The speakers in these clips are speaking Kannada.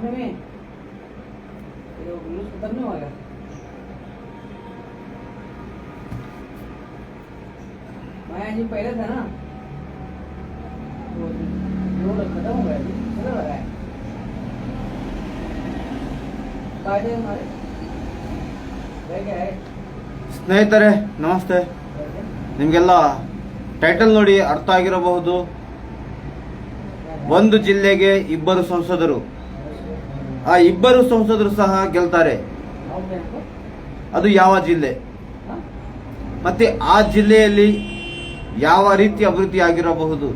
में ये न्यूज़ खत्म नहीं होगा। मैं जी पहले था ना वो खत्म हो गया चल रहा है कायदे हमारे क्या है। ಸ್ನೇಹಿತರೆ ನಮಸ್ತೆ. ನಿಮಗೆಲ್ಲ ಟೈಟಲ್ ನೋಡಿ ಅರ್ಥ ಆಗಿರಬಹುದು. ಒಂದು ಜಿಲ್ಲೆಗೆ ಇಬ್ಬರು ಸಂಸದರು, ಆ ಇಬ್ಬರು ಸಂಸದರು ಸಹ ಗೆಲ್ತಾರೆ. ಅದು ಯಾವ ಜಿಲ್ಲೆ ಮತ್ತೆ ಆ ಜಿಲ್ಲೆಯಲ್ಲಿ ಯಾವ ರೀತಿ ಅಭಿವೃದ್ಧಿ ಆಗಿರಬಹುದು?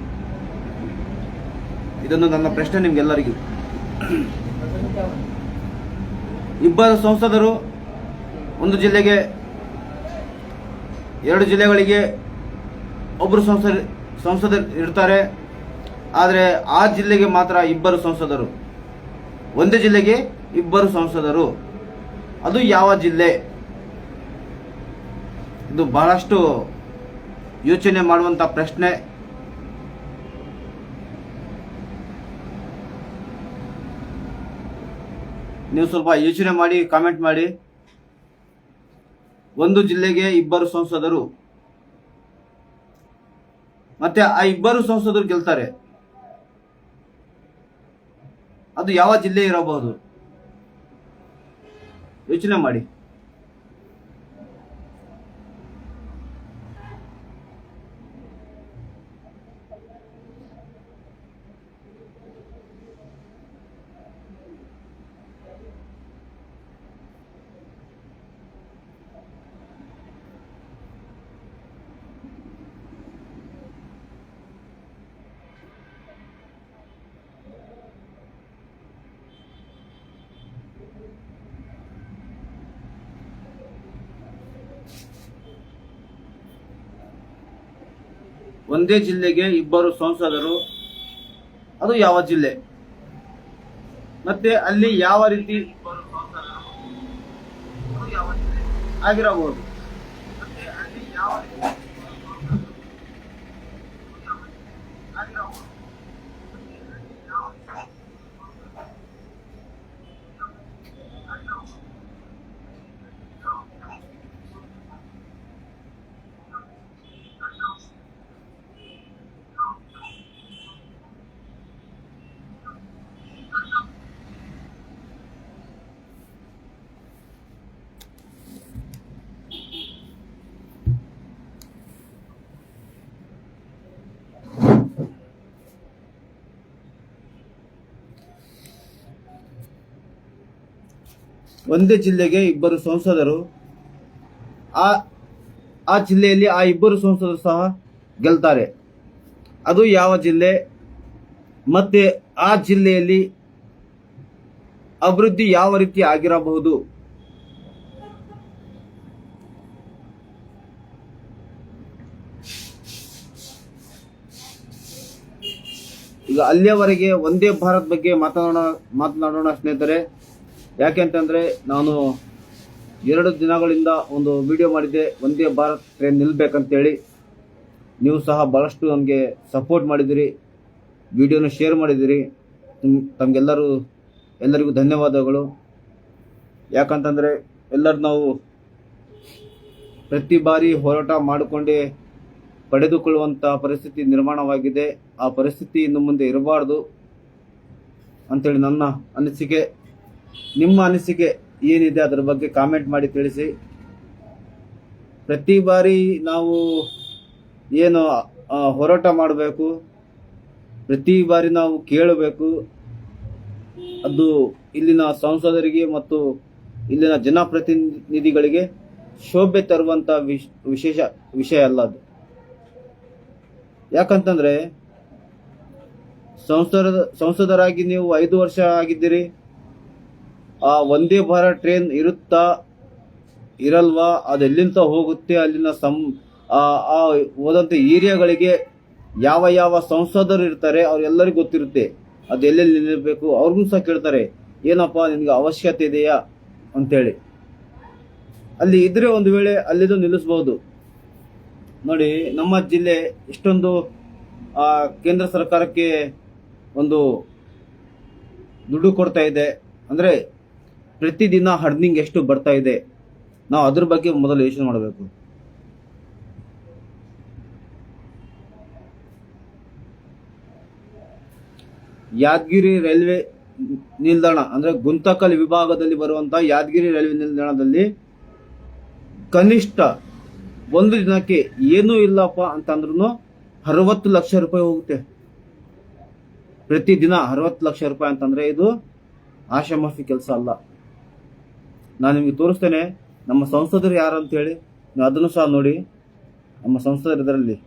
ಇದೊಂದು ನನ್ನ ಪ್ರಶ್ನೆ ನಿಮ್ಗೆಲ್ಲರಿಗೂ. ಇಬ್ಬರು ಸಂಸದರು ಒಂದು ಜಿಲ್ಲೆಗೆ, ಎರಡು ಜಿಲ್ಲೆಗಳಿಗೆ ಒಬ್ಬರು ಸಂಸದರು ಇರ್ತಾರೆ. ಆದರೆ ಆ ಜಿಲ್ಲೆಗೆ ಮಾತ್ರ ಇಬ್ಬರು ಸಂಸದರು, ಒಂದೇ ಜಿಲ್ಲೆಗೆ ಇಬ್ಬರು ಸಂಸದರು. ಅದು ಯಾವ ಜಿಲ್ಲೆ? ಇದು ಬಹಳಷ್ಟು ಯೋಚನೆ ಮಾಡುವಂತ ಪ್ರಶ್ನೆ. ನೀವು ಸ್ವಲ್ಪ ಯೋಚನೆ ಮಾಡಿ ಕಾಮೆಂಟ್ ಮಾಡಿ. ಒಂದು ಜಿಲ್ಲೆಗೆ ಇಬ್ಬರು ಸಂಸದರು ಮತ್ತೆ ಆ ಇಬ್ಬರು ಸಂಸದರು ಗೆಲ್ತಾರೆ. ಅದು ಯಾವ ಜಿಲ್ಲೆ ಇರಬಹುದು? ಯೋಚನೆ ಮಾಡಿ. ಒಂದೇ ಜಿಲ್ಲೆಗೆ ಇಬ್ಬರು ಸಂಸದರು, ಅದು ಯಾವ ಜಿಲ್ಲೆ ಮತ್ತೆ ಅಲ್ಲಿ ಯಾವ ರೀತಿ ಆಗಿರಬಹುದು? ಒಂದೇ ಜಿಲ್ಲೆಗೆ ಇಬ್ಬರು ಸಂಸದರು, ಆ ಜಿಲ್ಲೆಯಲ್ಲಿ ಆ ಇಬ್ಬರು ಸಂಸದರು ಸಹ ಗೆಲ್ತಾರೆ. ಅದು ಯಾವ ಜಿಲ್ಲೆ ಮತ್ತೆ ಆ ಜಿಲ್ಲೆಯಲ್ಲಿ ಅಭಿವೃದ್ಧಿ ಯಾವ ರೀತಿ ಆಗಿರಬಹುದು? ಈಗ ಅಲ್ಲಿಯವರೆಗೆ ಒಂದೇ ಭಾರತ್ ಬಗ್ಗೆ ಮಾತನಾಡೋಣ ಸ್ನೇಹಿತರೆ. ಯಾಕೆಂತಂದ್ರೆ ನಾನು 2 ದಿನಗಳಿಂದ ಒಂದು ವಿಡಿಯೋ ಮಾಡಿದ್ದೆ, ಒಂದೇ ಭಾರತ್ ಟ್ರೈನ್ ನಿಲ್ಬೇಕಂತೇಳಿ. ನೀವು ಸಹ ಬಹಳಷ್ಟು ನನಗೆ ಸಪೋರ್ಟ್ ಮಾಡಿದಿರಿ, ವಿಡಿಯೋನ ಶೇರ್ ಮಾಡಿದಿರಿ. ಎಲ್ಲರಿಗೂ ಧನ್ಯವಾದಗಳು. ಯಾಕಂತಂದ್ರೆ ಎಲ್ಲರೂ ನಾವು ಪ್ರತಿ ಬಾರಿ ಹೋರಾಟ ಮಾಡಿಕೊಂಡೇ ಪಡೆದುಕೊಳ್ಳುವಂಥ ಪರಿಸ್ಥಿತಿ ನಿರ್ಮಾಣವಾಗಿದೆ. ಆ ಪರಿಸ್ಥಿತಿ ಇನ್ನು ಮುಂದೆ ಇರಬಾರ್ದು ಅಂತೇಳಿ ನನ್ನ ಅನಿಸಿಕೆ. ನಿಮ್ಮ ಅನಿಸಿಕೆ ಏನಿದೆ ಅದರ ಬಗ್ಗೆ ಕಾಮೆಂಟ್ ಮಾಡಿ ತಿಳಿಸಿ. ಪ್ರತಿ ಬಾರಿ ನಾವು ಏನು ಹೋರಾಟ ಮಾಡಬೇಕು, ಪ್ರತಿ ಬಾರಿ ನಾವು ಕೇಳಬೇಕು, ಅದು ಇಲ್ಲಿನ ಸಂಸದರಿಗೆ ಮತ್ತು ಇಲ್ಲಿನ ಜನಪ್ರತಿನಿಧಿಗಳಿಗೆ ಶೋಭೆ ತರುವಂತ ವಿಷಯ ಅಲ್ಲ ಅದು. ಯಾಕಂತಂದ್ರೆ ಸಂಸದರಾಗಿ ನೀವು 5 ವರ್ಷ ಆಗಿದ್ದೀರಿ. ಆ ಒಂದೇ ಭಾರತ್ ಟ್ರೈನ್ ಇರುತ್ತಾ ಇರಲ್ವಾ, ಅದೆಲ್ಲಿಂದ ಹೋಗುತ್ತೆ, ಅಲ್ಲಿನ ಹೋದಂತ ಏರಿಯಾಗಳಿಗೆ ಯಾವ ಸಂಸದರು ಇರ್ತಾರೆ ಅವ್ರೆಲ್ಲರಿಗೂ ಗೊತ್ತಿರುತ್ತೆ ಅದು ಎಲ್ಲೆಲ್ಲಿ ನಿಲ್ಲಬೇಕು. ಅವ್ರಿಗೂ ಸಹ ಕೇಳ್ತಾರೆ, ಏನಪ್ಪಾ ನಿನ್ಗೆ ಅವಶ್ಯಕತೆ ಇದೆಯಾ ಅಂತೇಳಿ. ಅಲ್ಲಿ ಇದ್ರೆ ಒಂದು ವೇಳೆ ಅಲ್ಲಿದು ನಿಲ್ಲಿಸಬಹುದು. ನೋಡಿ, ನಮ್ಮ ಜಿಲ್ಲೆ ಇಷ್ಟೊಂದು ಕೇಂದ್ರ ಸರ್ಕಾರಕ್ಕೆ ಒಂದು ದುಡ್ಡು ಕೊಡ್ತಾ ಇದೆ ಅಂದರೆ ಪ್ರತಿದಿನ ಅರ್ನಿಂಗ್ ಎಷ್ಟು ಬರ್ತಾ ಇದೆ, ನಾವು ಅದ್ರ ಬಗ್ಗೆ ಮೊದಲು ಯೋಚನೆ ಮಾಡಬೇಕು. ಯಾದಗಿರಿ ರೈಲ್ವೆ ನಿಲ್ದಾಣ ಅಂದರೆ ಗುಂತಕಲ್ ವಿಭಾಗದಲ್ಲಿ ಬರುವಂತಹ ಯಾದಗಿರಿ ರೈಲ್ವೆ ನಿಲ್ದಾಣದಲ್ಲಿ ಕನಿಷ್ಠ ಒಂದು ದಿನಕ್ಕೆ ಏನೂ ಇಲ್ಲಪ್ಪ ಅಂತಂದ್ರೂ 60 ಲಕ್ಷ ರೂಪಾಯಿ ಹೋಗುತ್ತೆ. ಪ್ರತಿದಿನ 60 ಲಕ್ಷ ರೂಪಾಯಿ ಅಂತಂದ್ರೆ ಇದು ಆಶಾಮಾಫಿ ಕೆಲಸ ಅಲ್ಲ. ನಾನು ನಿಮಗೆ ತೋರಿಸ್ತೇನೆ ನಮ್ಮ ಸಂಸದರು ಯಾರು ಅಂತೇಳಿ, ನೀವು ಅದನ್ನು ಸಹ ನೋಡಿ. ನಮ್ಮ ಸಂಸದರು ಇದರಲ್ಲಿ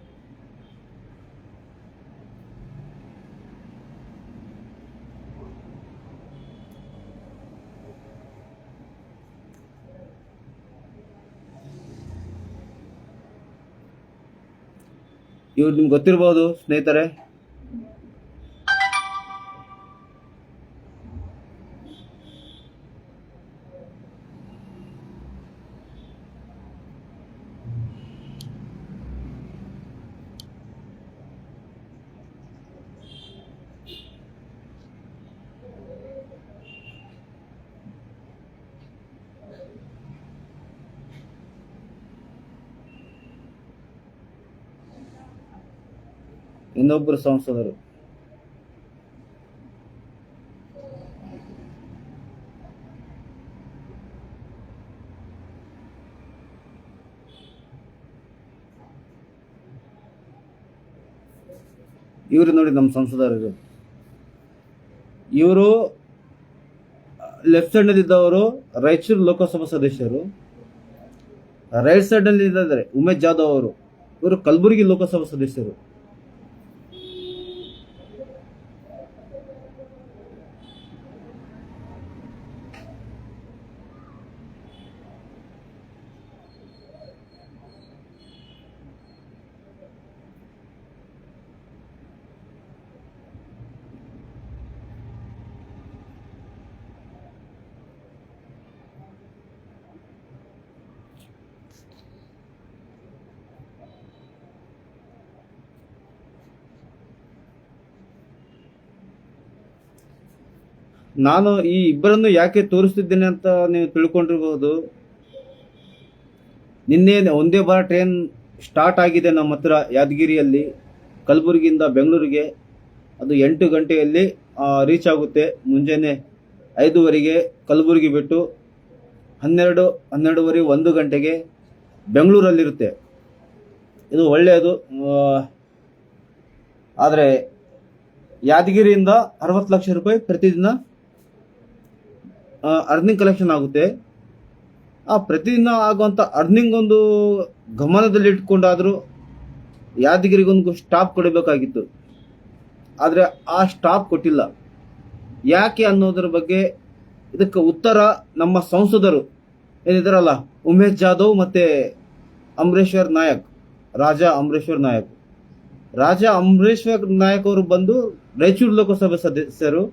ಇವ್ರು ನಿಮ್ಗೆ ಗೊತ್ತಿರ್ಬೋದು ಸ್ನೇಹಿತರೆ. ಇನ್ನೊಬ್ಬರು ಸಂಸದರು ಇವರು ನೋಡಿ, ನಮ್ಮ ಸಂಸದರು ಇವರು ಲೆಫ್ಟ್ ಸೈಡ್ ನಲ್ಲಿ ಇದ್ದವರು ರಾಯಚೂರು ಲೋಕಸಭಾ ಸದಸ್ಯರು, ರೈಟ್ ಸೈಡ್ ನಲ್ಲಿ ಇದ್ದಾರೆ ಉಮೇಶ್ ಜಾಧವ್ ಅವರು, ಇವರು ಕಲಬುರಗಿ ಲೋಕಸಭಾ ಸದಸ್ಯರು. ನಾನು ಈ ಇಬ್ಬರನ್ನು ಯಾಕೆ ತೋರಿಸ್ತಿದ್ದೇನೆ ಅಂತ ನೀವು ತಿಳ್ಕೊಂಡಿರ್ಬೋದು. ನಿನ್ನೆ ಒಂದೇ ಬಾರ ಟ್ರೈನ್ ಸ್ಟಾರ್ಟ್ ಆಗಿದೆ ನಮ್ಮ ಹತ್ರ ಯಾದಗಿರಿಯಲ್ಲಿ, ಕಲಬುರಗಿಯಿಂದ ಬೆಂಗಳೂರಿಗೆ. ಅದು 8 ಗಂಟೆಯಲ್ಲಿ ರೀಚ್ ಆಗುತ್ತೆ. ಮುಂಜಾನೆ 5:15 ಕಲಬುರಗಿ ಬಿಟ್ಟು 12:30 1 ಗಂಟೆಗೆ ಬೆಂಗಳೂರಲ್ಲಿರುತ್ತೆ. ಇದು ಒಳ್ಳೆಯದು. ಆದರೆ ಯಾದಗಿರಿಯಿಂದ 60 ಲಕ್ಷ ರೂಪಾಯಿ ಪ್ರತಿದಿನ ಅರ್ನಿಂಗ್ ಕಲೆಕ್ಷನ್ ಆಗುತ್ತೆ. ಆ ಪ್ರತಿದಿನ ಆಗುವಂಥ ಅರ್ನಿಂಗ್ ಒಂದು ಗಮನದಲ್ಲಿ ಇಟ್ಕೊಂಡಾದರೂ ಯಾದಗಿರಿಗೊಂದು ಸ್ಟಾಪ್ ಕೊಡಬೇಕಾಗಿತ್ತು. ಆದರೆ ಆ ಸ್ಟಾಪ್ ಕೊಟ್ಟಿಲ್ಲ. ಯಾಕೆ ಅನ್ನೋದ್ರ ಬಗ್ಗೆ ಇದಕ್ಕೆ ಉತ್ತರ ನಮ್ಮ ಸಂಸದರು ಏನಿದಾರಲ್ಲ, ಉಮೇಶ್ ಜಾಧವ್ ಮತ್ತು ಅಮರೇಶ್ವರ್ ನಾಯಕ್, ರಾಜಾ ಅಮರೇಶ್ವರ್ ನಾಯಕ್. ರಾಜಾ ಅಮರೇಶ್ವರ್ ನಾಯಕ್ ಅವರು ಬಂದು ರಾಯಚೂರು ಲೋಕಸಭಾ ಸದಸ್ಯರು,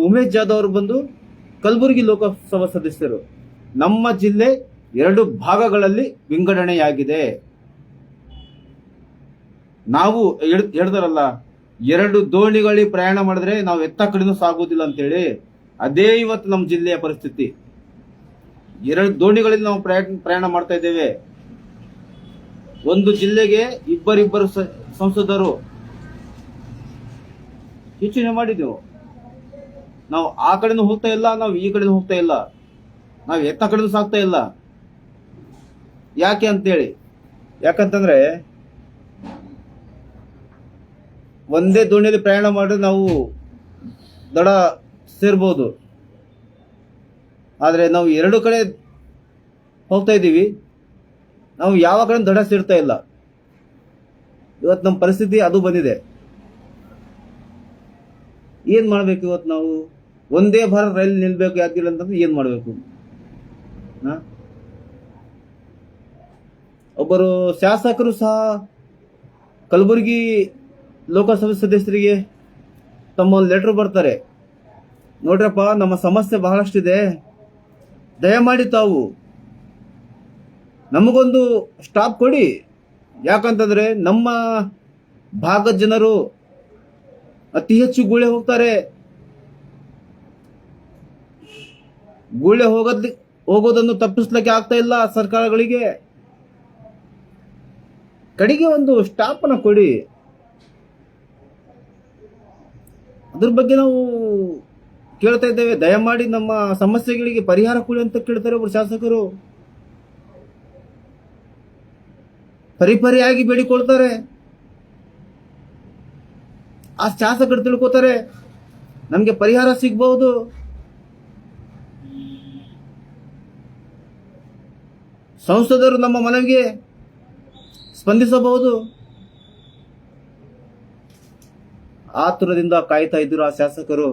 ಉಮೇಶ್ ಜಾಧವ್ ಅವರು ಬಂದು ಕಲಬುರಗಿ ಲೋಕಸಭಾ ಸದಸ್ಯರು. ನಮ್ಮ ಜಿಲ್ಲೆ 2 ಭಾಗಗಳಲ್ಲಿ ವಿಂಗಡಣೆಯಾಗಿದೆ. ನಾವು ಹೇಳ್ತಾರಲ್ಲ, 2 ದೋಣಿಗಳಿಗೆ ಪ್ರಯಾಣ ಮಾಡಿದ್ರೆ ನಾವು ಎತ್ತ ಕಡೆನೂ ಸಾಗುವುದಿಲ್ಲ ಅಂತೇಳಿ, ಅದೇ ಇವತ್ತು ನಮ್ಮ ಜಿಲ್ಲೆಯ ಪರಿಸ್ಥಿತಿ. 2 ದೋಣಿಗಳಲ್ಲಿ ನಾವು ಪ್ರಯಾಣ ಮಾಡ್ತಾ ಇದ್ದೇವೆ. ಒಂದು ಜಿಲ್ಲೆಗೆ ಇಬ್ಬರಿಬ್ಬರು ಸಂಸದರು ಯೋಚನೆ ಮಾಡಿದೆವು. ನಾವು ಆ ಕಡೆನೂ ಹೋಗ್ತಾ ಇಲ್ಲ, ನಾವು ಈ ಕಡೆನೂ ಹೋಗ್ತಾ ಇಲ್ಲ, ನಾವು ಎತ್ತ ಕಡೆನೂ ಸಾಗ್ತಾ ಇಲ್ಲ. ಯಾಕೆ ಅಂತೇಳಿ, ಯಾಕಂತಂದ್ರೆ ಒಂದೇ ದೋಣಿಯಲ್ಲಿ ಪ್ರಯಾಣ ಮಾಡಿದ್ರೆ ನಾವು ದಡ ಸೇರ್ಬೋದು. ಆದರೆ ನಾವು 2 ಕಡೆ ಹೋಗ್ತಾ ಇದ್ದೀವಿ, ನಾವು ಯಾವ ಕಡೆ ದಡ ಸೇರ್ತಾ ಇಲ್ಲ. ಇವತ್ತು ನಮ್ಮ ಪರಿಸ್ಥಿತಿ ಅದು ಬಂದಿದೆ. ಏನ್ ಮಾಡ್ಬೇಕು ಇವತ್ತು ನಾವು? ಒಂದೇ ಭಾರತ್ ರೈಲ್ ನಿಲ್ಬೇಕು ಯಾಕಿಲ್ಲ ಅಂತಂದ್ರೆ ಏನ್ ಮಾಡ್ಬೇಕು? ಒಬ್ಬರು ಶಾಸಕರು ಸಹ ಕಲಬುರಗಿ ಲೋಕಸಭಾ ಸದಸ್ಯರಿಗೆ ತಮ್ಮ ಲೆಟರ್ ಬರ್ತಾರೆ, ನೋಡ್ರಪ್ಪ ನಮ್ಮ ಸಮಸ್ಯೆ ಬಹಳಷ್ಟಿದೆ, ದಯಮಾಡಿ ತಾವು ನಮಗೊಂದು ಸ್ಟಾಪ್ ಕೊಡಿ. ಯಾಕಂತಂದ್ರೆ ನಮ್ಮ ಭಾಗದ ಜನರು ಅತಿ ಹೆಚ್ಚು ಗುಳೆ ಹೋಗ್ತಾರೆ. ಗುಳ್ಳೆ ಹೋಗೋದನ್ನು ತಪ್ಪಿಸ್ಲಿಕ್ಕೆ ಆಗ್ತಾ ಇಲ್ಲ ಸರ್ಕಾರಗಳಿಗೆ. ಕಡೆಗೆ ಒಂದು ಸ್ಟಾಪ್ ಅನ್ನ ಕೊಡಿ. ಅದ್ರ ಬಗ್ಗೆ ನಾವು ಕೇಳ್ತಾ ಇದ್ದೇವೆ. ದಯಮಾಡಿ ನಮ್ಮ ಸಮಸ್ಯೆಗಳಿಗೆ ಪರಿಹಾರ ಕೊಡಿ ಅಂತ ಕೇಳ್ತಾರೆ ಒಬ್ಬರು ಶಾಸಕರು. ಪರಿಪರಿಯಾಗಿ ಬೇಡಿಕೊಳ್ತಾರೆ. ಆ ಶಾಸಕರು ತಿಳ್ಕೊತಾರೆ ನಮ್ಗೆ ಪರಿಹಾರ ಸಿಗಬಹುದು. ಸಂಸದರು ನಮ್ಮ ಮನವಿಗೆ ಸ್ಪಂದಿಸಬಹುದು. ಆತುರದಿಂದ ಕಾಯ್ತಾ ಇದ್ರು ಆ ಶಾಸಕರು.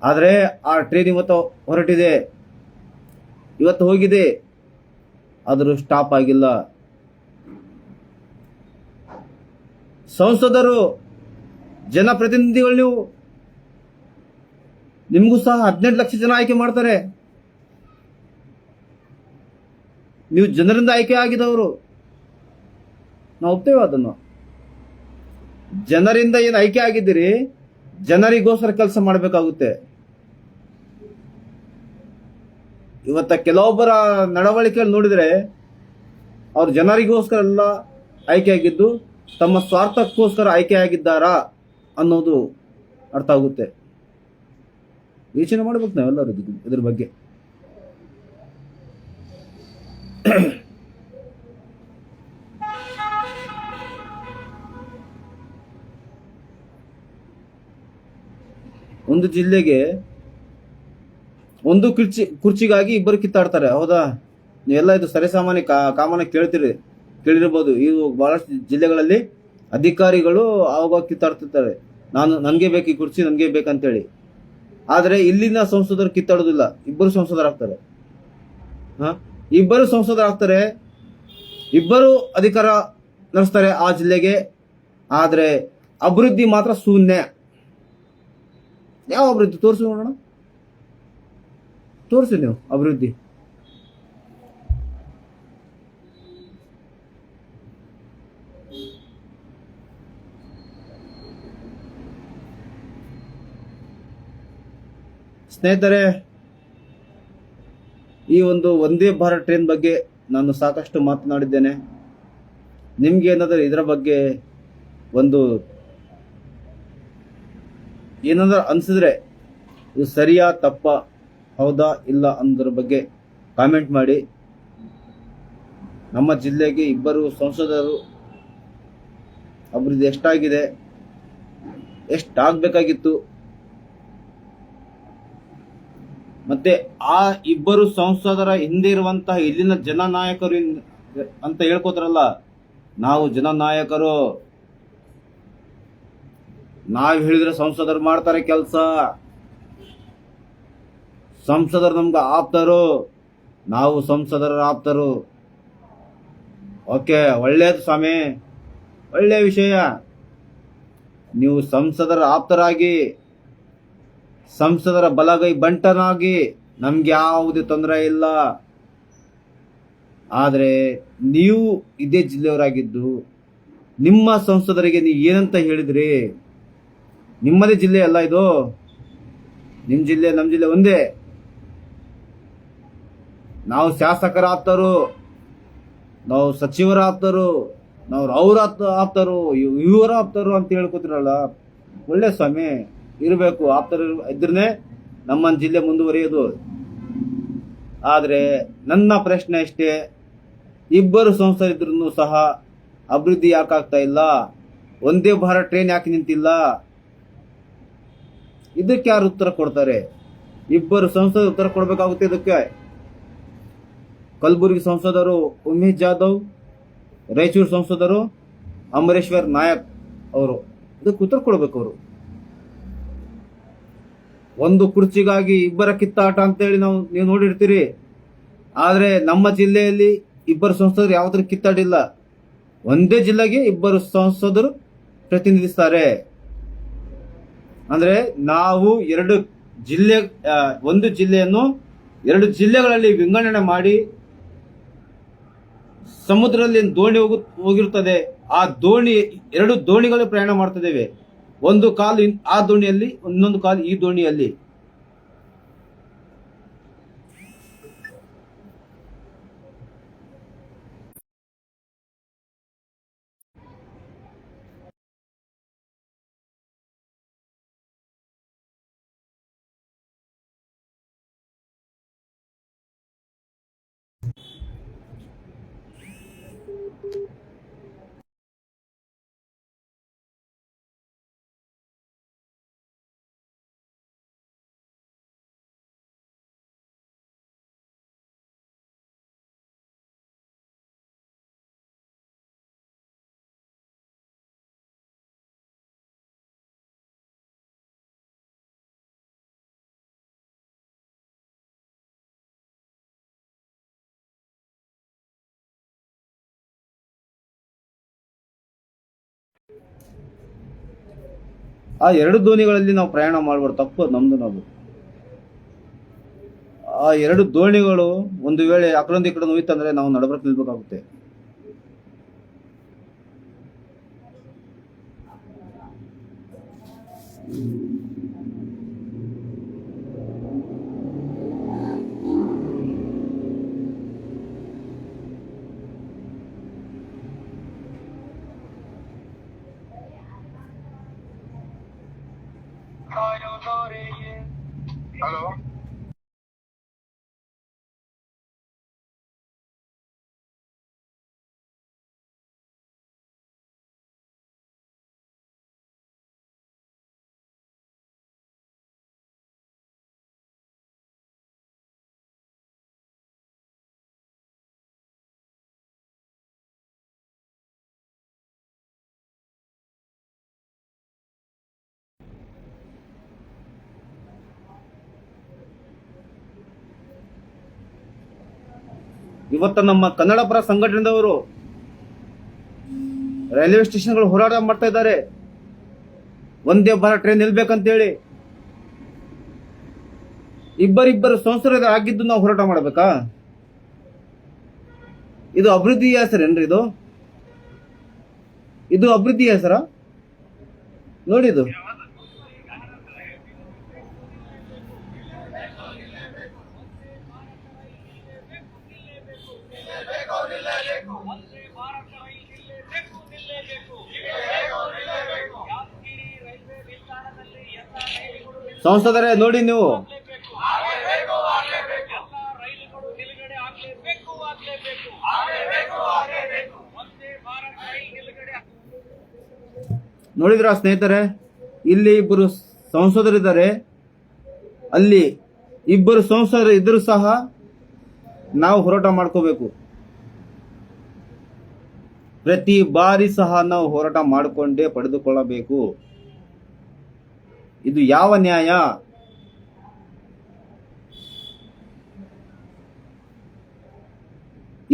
ಆದರೆ ಆ ಟ್ರೈನ್ ಇವತ್ತು ಹೊರಟಿದೆ, ಇವತ್ತು ಹೋಗಿದೆ, ಆದರೂ ಸ್ಟಾಪ್ ಆಗಿಲ್ಲ. ಸಂಸದರು ಜನಪ್ರತಿನಿಧಿಗಳು, ನಿಮಗೂ ಸಹ 18 ಲಕ್ಷ ಜನ ಆಯ್ಕೆ ಮಾಡ್ತಾರೆ. ನೀವು ಜನರಿಂದ ಆಯ್ಕೆ ಆಗಿದವರು, ನಾವು ಒಪ್ತೇವೆ ಅದನ್ನು. ಜನರಿಂದ ಏನು ಆಯ್ಕೆ ಆಗಿದ್ದೀರಿ, ಜನರಿಗೋಸ್ಕರ ಕೆಲಸ ಮಾಡಬೇಕಾಗುತ್ತೆ. ಇವತ್ತ ಕೆಲವೊಬ್ಬರ ನಡವಳಿಕೆ ನೋಡಿದ್ರೆ ಅವ್ರು ಜನರಿಗೋಸ್ಕರ ಎಲ್ಲ ಆಯ್ಕೆ ಆಗಿದ್ದು ತಮ್ಮ ಸ್ವಾರ್ಥಕ್ಕೋಸ್ಕರ ಆಯ್ಕೆ ಆಗಿದ್ದಾರಾ ಅನ್ನೋದು ಅರ್ಥ ಆಗುತ್ತೆ. ಯೋಚನೆ ಮಾಡ್ಬೇಕು ನಾವೆಲ್ಲರೂ ಇದ್ರ ಬಗ್ಗೆ. ಒಂದು ಜಿಲ್ಲೆಗೆ ಒಂದು ಕುರ್ಚಿಗಾಗಿ ಇಬ್ಬರು ಕಿತ್ತಾಡ್ತಾರೆ. ಹೌದಾ? ನೀವೆಲ್ಲ ಇದು ಸರಿಸಾಮಾನ್ಯ ಕಾಮನ ಕೇಳಿರ್ಬೋದು. ಇವು ಬಹಳಷ್ಟು ಜಿಲ್ಲೆಗಳಲ್ಲಿ ಅಧಿಕಾರಿಗಳು ಆವಾಗ ಕಿತ್ತಾಡ್ತಿರ್ತಾರೆ. ನನ್ಗೆ ಬೇಕು ಈ ಕುರ್ಚಿ, ನನ್ಗೆ ಬೇಕಂತೇಳಿ. ಆದ್ರೆ ಇಲ್ಲಿನ ಸಂಸದರು ಕಿತ್ತಾಡೋದಿಲ್ಲ. ಇಬ್ಬರು ಸಂಸದರಾಗ್ತಾರೆ. ಇಬ್ಬರು ಸಂಸದರಾಗ್ತಾರೆ, ಇಬ್ಬರು ಅಧಿಕಾರ ನಡೆಸ್ತಾರೆ ಆ ಜಿಲ್ಲೆಗೆ. ಆದ್ರೆ ಅಭಿವೃದ್ಧಿ ಮಾತ್ರ ಶೂನ್ಯ. ಯಾವ ಅಭಿವೃದ್ಧಿ ತೋರಿಸಿ ನೋಡೋಣ, ತೋರಿಸಿ ನೀವು ಅಭಿವೃದ್ಧಿ. ಸ್ನೇಹಿತರೆ, ಈ ಒಂದು ವಂದೇ ಭಾರತ್ ಟ್ರೈನ್ ಬಗ್ಗೆ ನಾನು ಸಾಕಷ್ಟು ಮಾತನಾಡಿದ್ದೇನೆ. ನಿಮ್ಗೆ ಏನಾದರೂ ಇದರ ಬಗ್ಗೆ ಒಂದು ಏನಾದರೂ ಅನಿಸಿದ್ರೆ ಇದು ಸರಿಯಾ ತಪ್ಪ, ಹೌದಾ ಇಲ್ಲ ಅನ್ನೋದ್ರ ಬಗ್ಗೆ ಕಾಮೆಂಟ್ ಮಾಡಿ. ನಮ್ಮ ಜಿಲ್ಲೆಗೆ ಇಬ್ಬರು ಸಂಸದರು ಅಭಿವೃದ್ಧಿ ಎಷ್ಟಾಗಿದೆ, ಎಷ್ಟಾಗಬೇಕಾಗಿತ್ತು, ಮತ್ತೆ ಆ ಇಬ್ಬರು ಸಂಸದರ ಹಿಂದೆ ಇರುವಂತಹ ಇಲ್ಲಿನ ಜನನಾಯಕರು ಅಂತ ಹೇಳ್ಕೋತಾರಲ್ಲ, ನಾವು ಜನನಾಯಕರು. ನಾವು ಹೇಳಿದ್ರೆ ಸಂಸದರು ಮಾಡ್ತಾರೆ ಕೆಲಸ. ಸಂಸದರು ನಮ್ಗೆ ಆಪ್ತರು, ನಾವು ಸಂಸದರ ಆಪ್ತರು. ಓಕೆ, ಒಳ್ಳೇದು ಸ್ವಾಮಿ, ಒಳ್ಳೆ ವಿಷಯ. ನೀವು ಸಂಸದರ ಆಪ್ತರಾಗಿ, ಸಂಸದರ ಬಲಗೈ ಬಂಟನಾಗಿ ನಮ್ಗೆ ಯಾವುದೇ ತೊಂದರೆ ಇಲ್ಲ. ಆದರೆ ನೀವು ಇದೇ ಜಿಲ್ಲೆಯವರಾಗಿದ್ದು ನಿಮ್ಮ ಸಂಸದರಿಗೆ ನೀವು ಏನಂತ ಹೇಳಿದ್ರಿ? ನಿಮ್ಮದೇ ಜಿಲ್ಲೆ ಅಲ್ಲ ಇದು. ನಿಮ್ಮ ಜಿಲ್ಲೆ ನಮ್ಮ ಜಿಲ್ಲೆ ಒಂದೇ. ನಾವು ಶಾಸಕರ ಆಪ್ತರು, ನಾವು ಸಚಿವರ ಆಪ್ತರು, ನಾವು ಅವ್ರ ಆಪ್ತರು, ಇವರ ಆಪ್ತರು ಅಂತ ಹೇಳ್ಕೊತಿರಲ್ಲ. ಒಳ್ಳೆ ಸ್ವಾಮಿ, ಇರಬೇಕು. ಆಪ್ತರು ಇದ್ರೇ ನಮ್ಮ ಜಿಲ್ಲೆ ಮುಂದುವರಿಯೋದು. ಆದರೆ ನನ್ನ ಪ್ರಶ್ನೆ ಅಷ್ಟೇ, ಇಬ್ಬರು ಸಂಸದರಿದ್ರು ಸಹ ಅಭಿವೃದ್ಧಿ ಯಾಕಾಗ್ತಾ ಇಲ್ಲ? ಒಂದೇ ಭಾರತ್ ಟ್ರೈನ್ ಯಾಕೆ ನಿಂತಿಲ್ಲ? ಇದಕ್ಕೆ ಯಾರು ಉತ್ತರ ಕೊಡ್ತಾರೆ? ಇಬ್ಬರು ಸಂಸದರು ಉತ್ತರ ಕೊಡಬೇಕಾಗುತ್ತೆ ಇದಕ್ಕೆ. ಕಲಬುರಗಿ ಸಂಸದರು ಉಮೇಶ್ ಜಾಧವ್, ರಾಯಚೂರು ಸಂಸದರು ಅಮರೇಶ್ವರ್ ನಾಯಕ್ ಅವರು ಇದಕ್ಕೆ ಉತ್ತರ ಕೊಡಬೇಕು. ಅವರು ಒಂದು ಕುರ್ಚಿಗಾಗಿ ಇಬ್ಬರ ಕಿತ್ತಾಟ ಅಂತೇಳಿ ನೀವು ನೋಡಿರ್ತೀರಿ. ಆದ್ರೆ ನಮ್ಮ ಜಿಲ್ಲೆಯಲ್ಲಿ ಇಬ್ಬರು ಸಂಸದರು ಯಾವುದ್ರ ಕಿತ್ತಾಡಿಲ್ಲ. ಒಂದೇ ಜಿಲ್ಲೆಗೆ ಇಬ್ಬರು ಸಂಸದರು ಪ್ರತಿನಿಧಿಸ್ತಾರೆ. ಅಂದ್ರೆ ನಾವು ಒಂದು ಜಿಲ್ಲೆಯನ್ನು 2 ಜಿಲ್ಲೆಗಳಲ್ಲಿ ವಿಂಗಡಣೆ ಮಾಡಿ ಸಮುದ್ರದಲ್ಲಿ ದೋಣಿ ಹೋಗಿರುತ್ತದೆ. ಆ ದೋಣಿ 2 ದೋಣಿಗಳು ಪ್ರಯಾಣ ಮಾಡ್ತಿದ್ದೇವೆ. ಒಂದು ಕಾಲು ಆ ದೋಣಿಯಲ್ಲಿ, ಇನ್ನೊಂದು ಕಾಲು ಈ ದೋಣಿಯಲ್ಲಿ. ಆ ಎರಡು ದೋಣಿಗಳಲ್ಲಿ ನಾವು ಪ್ರಯಾಣ ಮಾಡಬಾರ್ದು, ತಪ್ಪು ನಮ್ದು. ನಾವು ಆ ಎರಡು ದೋಣಿಗಳು ಒಂದು ವೇಳೆ ಆ ಕಡೆಯಿಂದ ಈ ಕಡೆ ಹೋಯ್ತಂದ್ರೆ ನಾವು ನಡಬರ್ಕ್ ನಿಲ್ಬೇಕಾಗುತ್ತೆ. ಹಲೋ, ಇವತ್ತು ನಮ್ಮ ಕನ್ನಡ ಪರ ಸಂಘಟನೆದವರು ರೈಲ್ವೆ ಸ್ಟೇಷನ್ಗಳು ಹೋರಾಟ ಮಾಡ್ತಾ ಇದ್ದಾರೆ. ಒಂದೇ ಭಾರತ್ ಟ್ರೈನ್ ನಿಲ್ಬೇಕಂತೇಳಿ ಇಬ್ಬರಿಬ್ಬರು ಸಂಸದರು ಆಗಿದ್ದು ನಾವು ಹೋರಾಟ ಮಾಡಬೇಕಾ? ಇದು ಅಭಿವೃದ್ಧಿ ಹೆಸರೇನ್ರಿ? ಇದು ಅಭಿವೃದ್ಧಿ ಹೆಸರ? ನೋಡಿ, ಇದು ಸಂಸದರೇ ನೋಡಿ, ನೀವು ನೋಡಿದ್ರ ಸ್ನೇಹಿತರೆ, ಇಲ್ಲಿ ಇಬ್ಬರು ಸಂಸದರಿದ್ದಾರೆ, ಅಲ್ಲಿ ಇಬ್ಬರು ಸಂಸದರು ಇದ್ರೂ ಸಹ ನಾವು ಹೋರಾಟ ಮಾಡ್ಕೋಬೇಕು. ಪ್ರತಿ ಬಾರಿ ಸಹ ನಾವು ಹೋರಾಟ ಮಾಡಿಕೊಂಡೇ ಪಡೆದುಕೊಳ್ಳಬೇಕು. ಇದು ಯಾವ ನ್ಯಾಯ?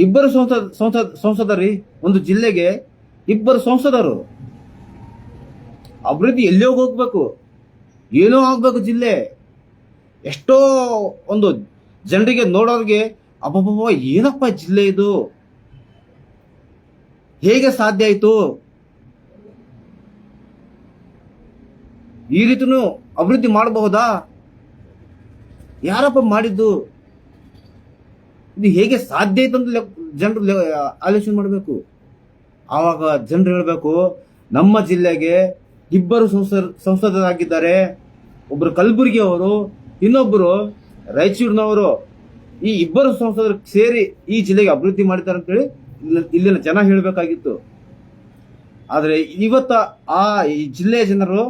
ಇಬ್ಬರು ಸಂಸದರಿ, ಒಂದು ಜಿಲ್ಲೆಗೆ ಇಬ್ಬರು ಸಂಸದರು. ಅಭಿವೃದ್ಧಿ ಎಲ್ಲಿ ಹೋಗ್ಬೇಕು, ಏನೋ ಆಗ್ಬೇಕು. ಜಿಲ್ಲೆ ಎಷ್ಟೋ ಒಂದು ಜನರಿಗೆ ನೋಡೋರಿಗೆ ಅಬ್ಬಬ್ಬ ಏನಪ್ಪ ಜಿಲ್ಲೆ ಇದು, ಹೇಗೆ ಸಾಧ್ಯ ಆಯ್ತು, ಈ ರೀತಿನೂ ಅಭಿವೃದ್ಧಿ ಮಾಡಬಹುದಾ, ಯಾರಪ್ಪ ಮಾಡಿದ್ದು, ಇದು ಹೇಗೆ ಸಾಧ್ಯ ಆಯ್ತು ಅಂತ ಜನರು ಆಲೋಚನೆ ಮಾಡಬೇಕು. ಆವಾಗ ಜನರು ಹೇಳಬೇಕು, ನಮ್ಮ ಜಿಲ್ಲೆಗೆ ಇಬ್ಬರು ಸಂಸದರಾಗಿದ್ದಾರೆ. ಒಬ್ಬರು ಕಲಬುರಗಿ ಅವರು, ಇನ್ನೊಬ್ಬರು ರಾಯಚೂರಿನವರು. ಈ ಇಬ್ಬರು ಸಂಸದರು ಸೇರಿ ಈ ಜಿಲ್ಲೆಗೆ ಅಭಿವೃದ್ಧಿ ಮಾಡಿದ್ದಾರೆ ಅಂತೇಳಿ ಇಲ್ಲಿನ ಜನ ಹೇಳಬೇಕಾಗಿತ್ತು. ಆದರೆ ಇವತ್ತ ಈ ಜಿಲ್ಲೆಯ ಜನರು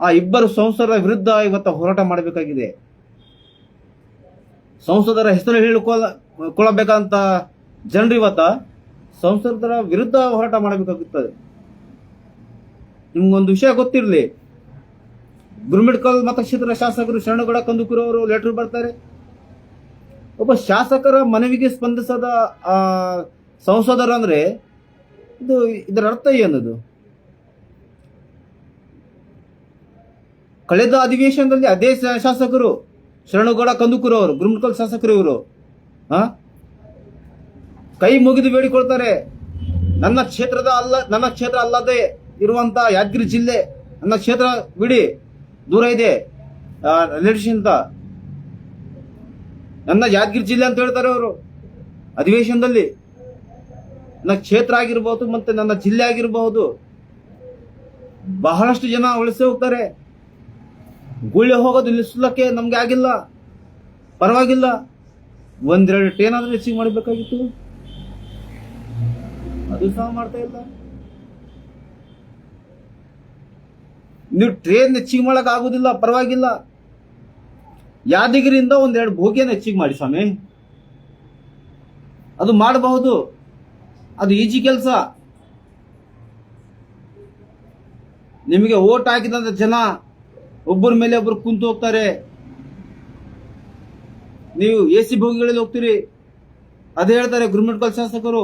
ಆ ಇಬ್ಬರು ಸಂಸದರ ವಿರುದ್ಧ ಇವತ್ತ ಹೋರಾಟ ಮಾಡಬೇಕಾಗಿದೆ. ಸಂಸದರ ಹೆಸರು ಹೇಳಿಕೊಳ್ಳಬೇಕಂತ ಜನರು ಇವತ್ತ ಸಂಸದರ ವಿರುದ್ಧ ಹೋರಾಟ ಮಾಡಬೇಕಾಗುತ್ತದೆ. ನಿಮ್ಗೊಂದು ವಿಷಯ ಗೊತ್ತಿರಲಿ, ಗುರುಮಿಟ್ಕಲ್ ಮತಕ್ಷೇತ್ರದ ಶಾಸಕರು ಶರಣಗೌಡ ಕಂದುಕೂರು ಅವರು ಲೆಟರ್ ಬರ್ತಾರೆ. ಒಬ್ಬ ಶಾಸಕರ ಮನವಿಗೆ ಸ್ಪಂದಿಸದ ಸಂಸದರು ಅಂದ್ರೆ ಇದರ ಅರ್ಥ ಏನದು? ಕಳೆದ ಅಧಿವೇಶನದಲ್ಲಿ ಅದೇ ಶಾಸಕರು ಶರಣಗೌಡ ಕಂದುಕೂರು ಅವರು, ಗುರುಮಿಟ್ಕಲ್ ಶಾಸಕರು ಇವರು ಕೈ ಮುಗಿದು ಬೇಡಿಕೊಳ್ತಾರೆ, ನನ್ನ ಕ್ಷೇತ್ರ ಅಲ್ಲದೆ ಇರುವಂತ ಯಾದಗಿರಿ ಜಿಲ್ಲೆ, ನನ್ನ ಕ್ಷೇತ್ರ ಬಿಡಿ, ದೂರ ಇದೆ ರಿಲೇಷನ್, ನನ್ನ ಯಾದಗಿರಿ ಜಿಲ್ಲೆ ಅಂತ ಹೇಳ್ತಾರೆ ಅವರು ಅಧಿವೇಶನದಲ್ಲಿ. ನನ್ನ ಕ್ಷೇತ್ರ ಆಗಿರಬಹುದು ಮತ್ತೆ ನನ್ನ ಜಿಲ್ಲೆ ಆಗಿರಬಹುದು, ಬಹಳಷ್ಟು ಜನ ವಲಸೆ ಹೋಗ್ತಾರೆ. ಗುಳ್ಳೆ ಹೋಗೋದು ನಿಲ್ಲಿಸಲಿಕ್ಕೆ ನಮ್ಗೆ ಆಗಿಲ್ಲ, ಪರವಾಗಿಲ್ಲ, ಒಂದೆರಡು ಟ್ರೈನ್ ಆದ್ರೂ ಹೆಚ್ಚಿಗೆ ಮಾಡಬೇಕಾಗಿತ್ತು, ಅದು ಸಹ ಮಾಡ್ತಾ ಇಲ್ಲ. ನೀವು ಟ್ರೈನ್ ಹೆಚ್ಚಿಗೆ ಮಾಡಕ್ ಆಗುದಿಲ್ಲ, ಪರವಾಗಿಲ್ಲ, ಯಾದಗಿರಿಯಿಂದ ಒಂದೆರಡು ಬೋಗಿಯನ್ನು ಹೆಚ್ಚಿಗೆ ಮಾಡಿ ಸ್ವಾಮಿ, ಅದು ಮಾಡಬಹುದು, ಅದು ಈಜಿ ಕೆಲಸ. ನಿಮಗೆ ಓಟ್ ಹಾಕಿದಂತ ಜನ ಒಬ್ಬರ ಮೇಲೆ ಒಬ್ಬರು ಕುಂತು ಹೋಗ್ತಾರೆ, ನೀವು AC ಬೋಗಿಗಳಲ್ಲಿ ಹೋಗ್ತೀರಿ, ಅದೇ ಹೇಳ್ತಾರೆ ಗುರುಮಿಟ್ಕಲ್ ಶಾಸಕರು,